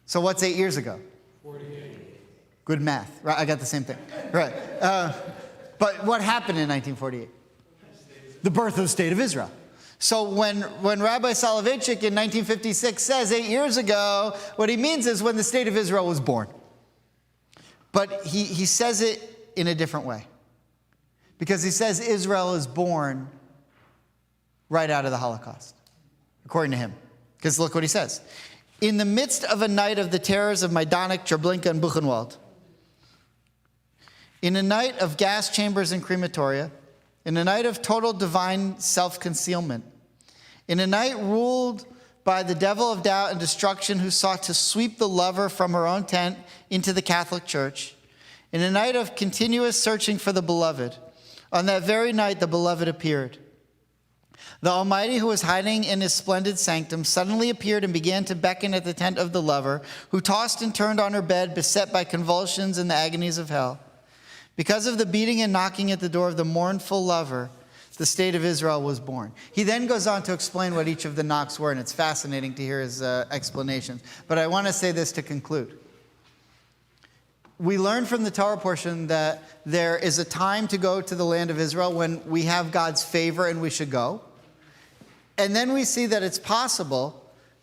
So what's 8 years ago? 48. Good math. Right, I got the same thing. Right. But what happened in 1948? The birth of the State of Israel. So when Rabbi Soloveitchik in 1956 says 8 years ago, what he means is when the State of Israel was born. But he says it in a different way. Because he says Israel is born right out of the Holocaust, according to him. Because look what he says. In the midst of a night of the terrors of Majdanek, Treblinka, and Buchenwald, in a night of gas chambers and crematoria, in a night of total divine self-concealment, in a night ruled by the devil of doubt and destruction who sought to sweep the lover from her own tent into the Catholic Church, in a night of continuous searching for the beloved, on that very night the beloved appeared. The Almighty, who was hiding in his splendid sanctum, suddenly appeared and began to beckon at the tent of the lover, who tossed and turned on her bed, beset by convulsions and the agonies of hell. Because of the beating and knocking at the door of the mournful lover, the State of Israel was born. He then goes on to explain what each of the knocks were, and it's fascinating to hear his explanations. But I want to say this to conclude. We learn from the Torah portion that there is a time to go to the land of Israel when we have God's favor and we should go. And then we see that it's possible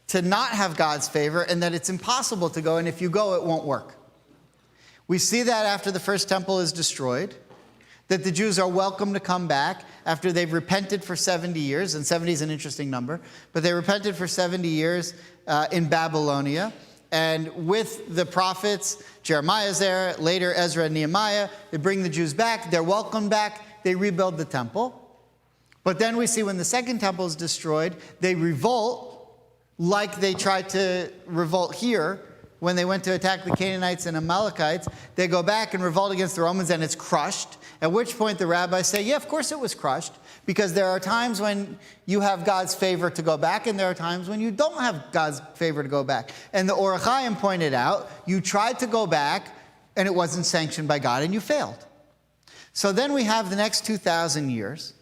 to not have God's favor and that it's impossible to go, and if you go, it won't work. We see that after the first temple is destroyed, that the Jews are welcome to come back after they've repented for 70 years, and 70 is an interesting number, but they repented for 70 years in Babylonia. And with the prophets, Jeremiah's there, later Ezra and Nehemiah, they bring the Jews back, they're welcomed back, they rebuild the temple. But then we see when the second temple is destroyed, they revolt like they tried to revolt here when they went to attack the Canaanites and Amalekites. They go back and revolt against the Romans, and it's crushed, at which point the rabbis say, yeah, of course it was crushed, because there are times when you have God's favor to go back, and there are times when you don't have God's favor to go back. And the Or HaChaim pointed out, you tried to go back, and it wasn't sanctioned by God, and you failed. So then we have the next 2,000 years.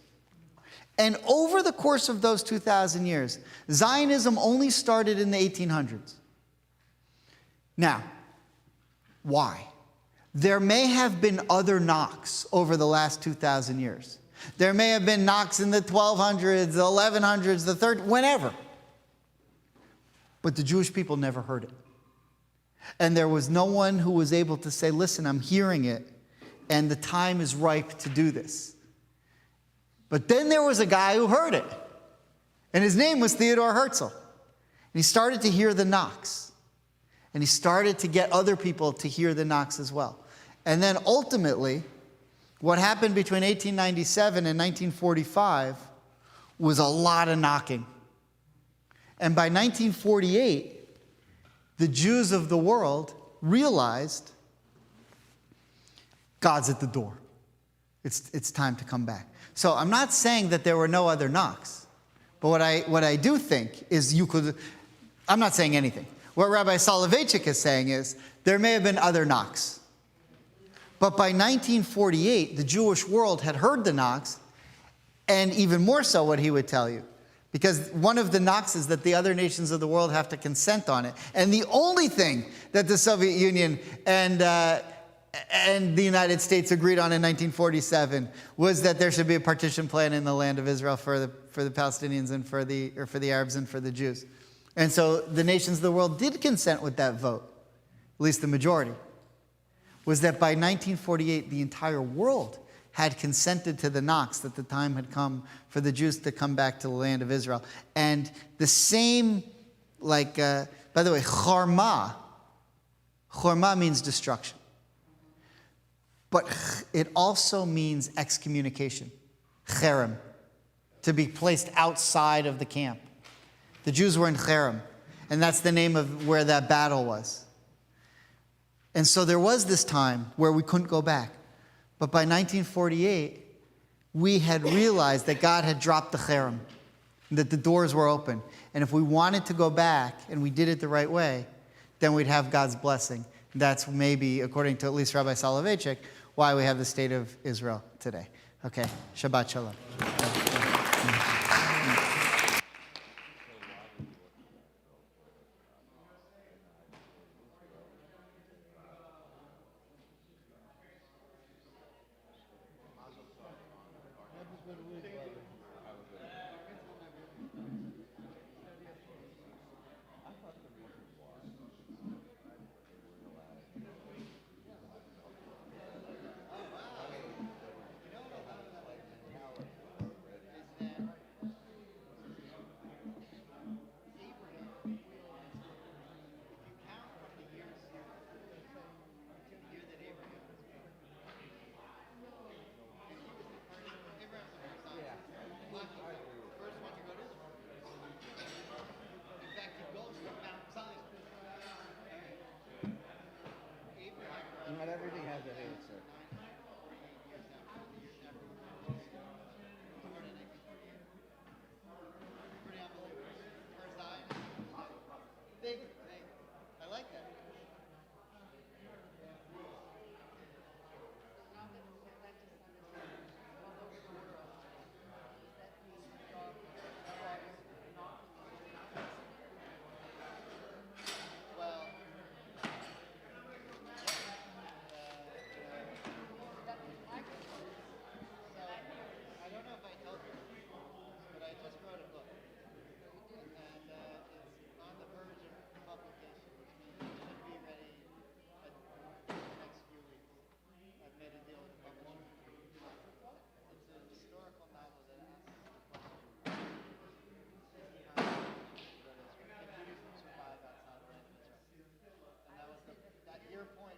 And over the course of those 2,000 years, Zionism only started in the 1800s. Now, why? There may have been other knocks over the last 2,000 years. There may have been knocks in the 1200s, the 1100s, the whenever. But the Jewish people never heard it. And there was no one who was able to say, listen, I'm hearing it, and the time is ripe to do this. But then there was a guy who heard it, and his name was Theodor Herzl. And he started to hear the knocks, and he started to get other people to hear the knocks as well. And then ultimately, what happened between 1897 and 1945 was a lot of knocking. And by 1948, the Jews of the world realized God's at the door. It's time to come back. So I'm not saying that there were no other knocks. But what I do think is I'm not saying anything. What Rabbi Soloveitchik is saying is there may have been other knocks. But by 1948, the Jewish world had heard the knocks, and even more so what he would tell you. Because one of the knocks is that the other nations of the world have to consent on it. And the only thing that the Soviet Union and the United States agreed on in 1947 was that there should be a partition plan in the land of Israel for the Palestinians and for the Arabs and for the Jews. And so the nations of the world did consent with that vote, at least the majority. Was that by 1948 the entire world had consented to the knocks that the time had come for the Jews to come back to the land of Israel. And the same, by the way, chorma means destruction. But it also means excommunication, cherem, to be placed outside of the camp. The Jews were in cherem, and that's the name of where that battle was. And so there was this time where we couldn't go back. But by 1948, we had realized that God had dropped the cherem, that the doors were open. And if we wanted to go back, and we did it the right way, then we'd have God's blessing. That's maybe, according to at least Rabbi Soloveitchik, why we have the state of Israel today. Okay, Shabbat Shalom. Not everything has an answer. I like that. Your point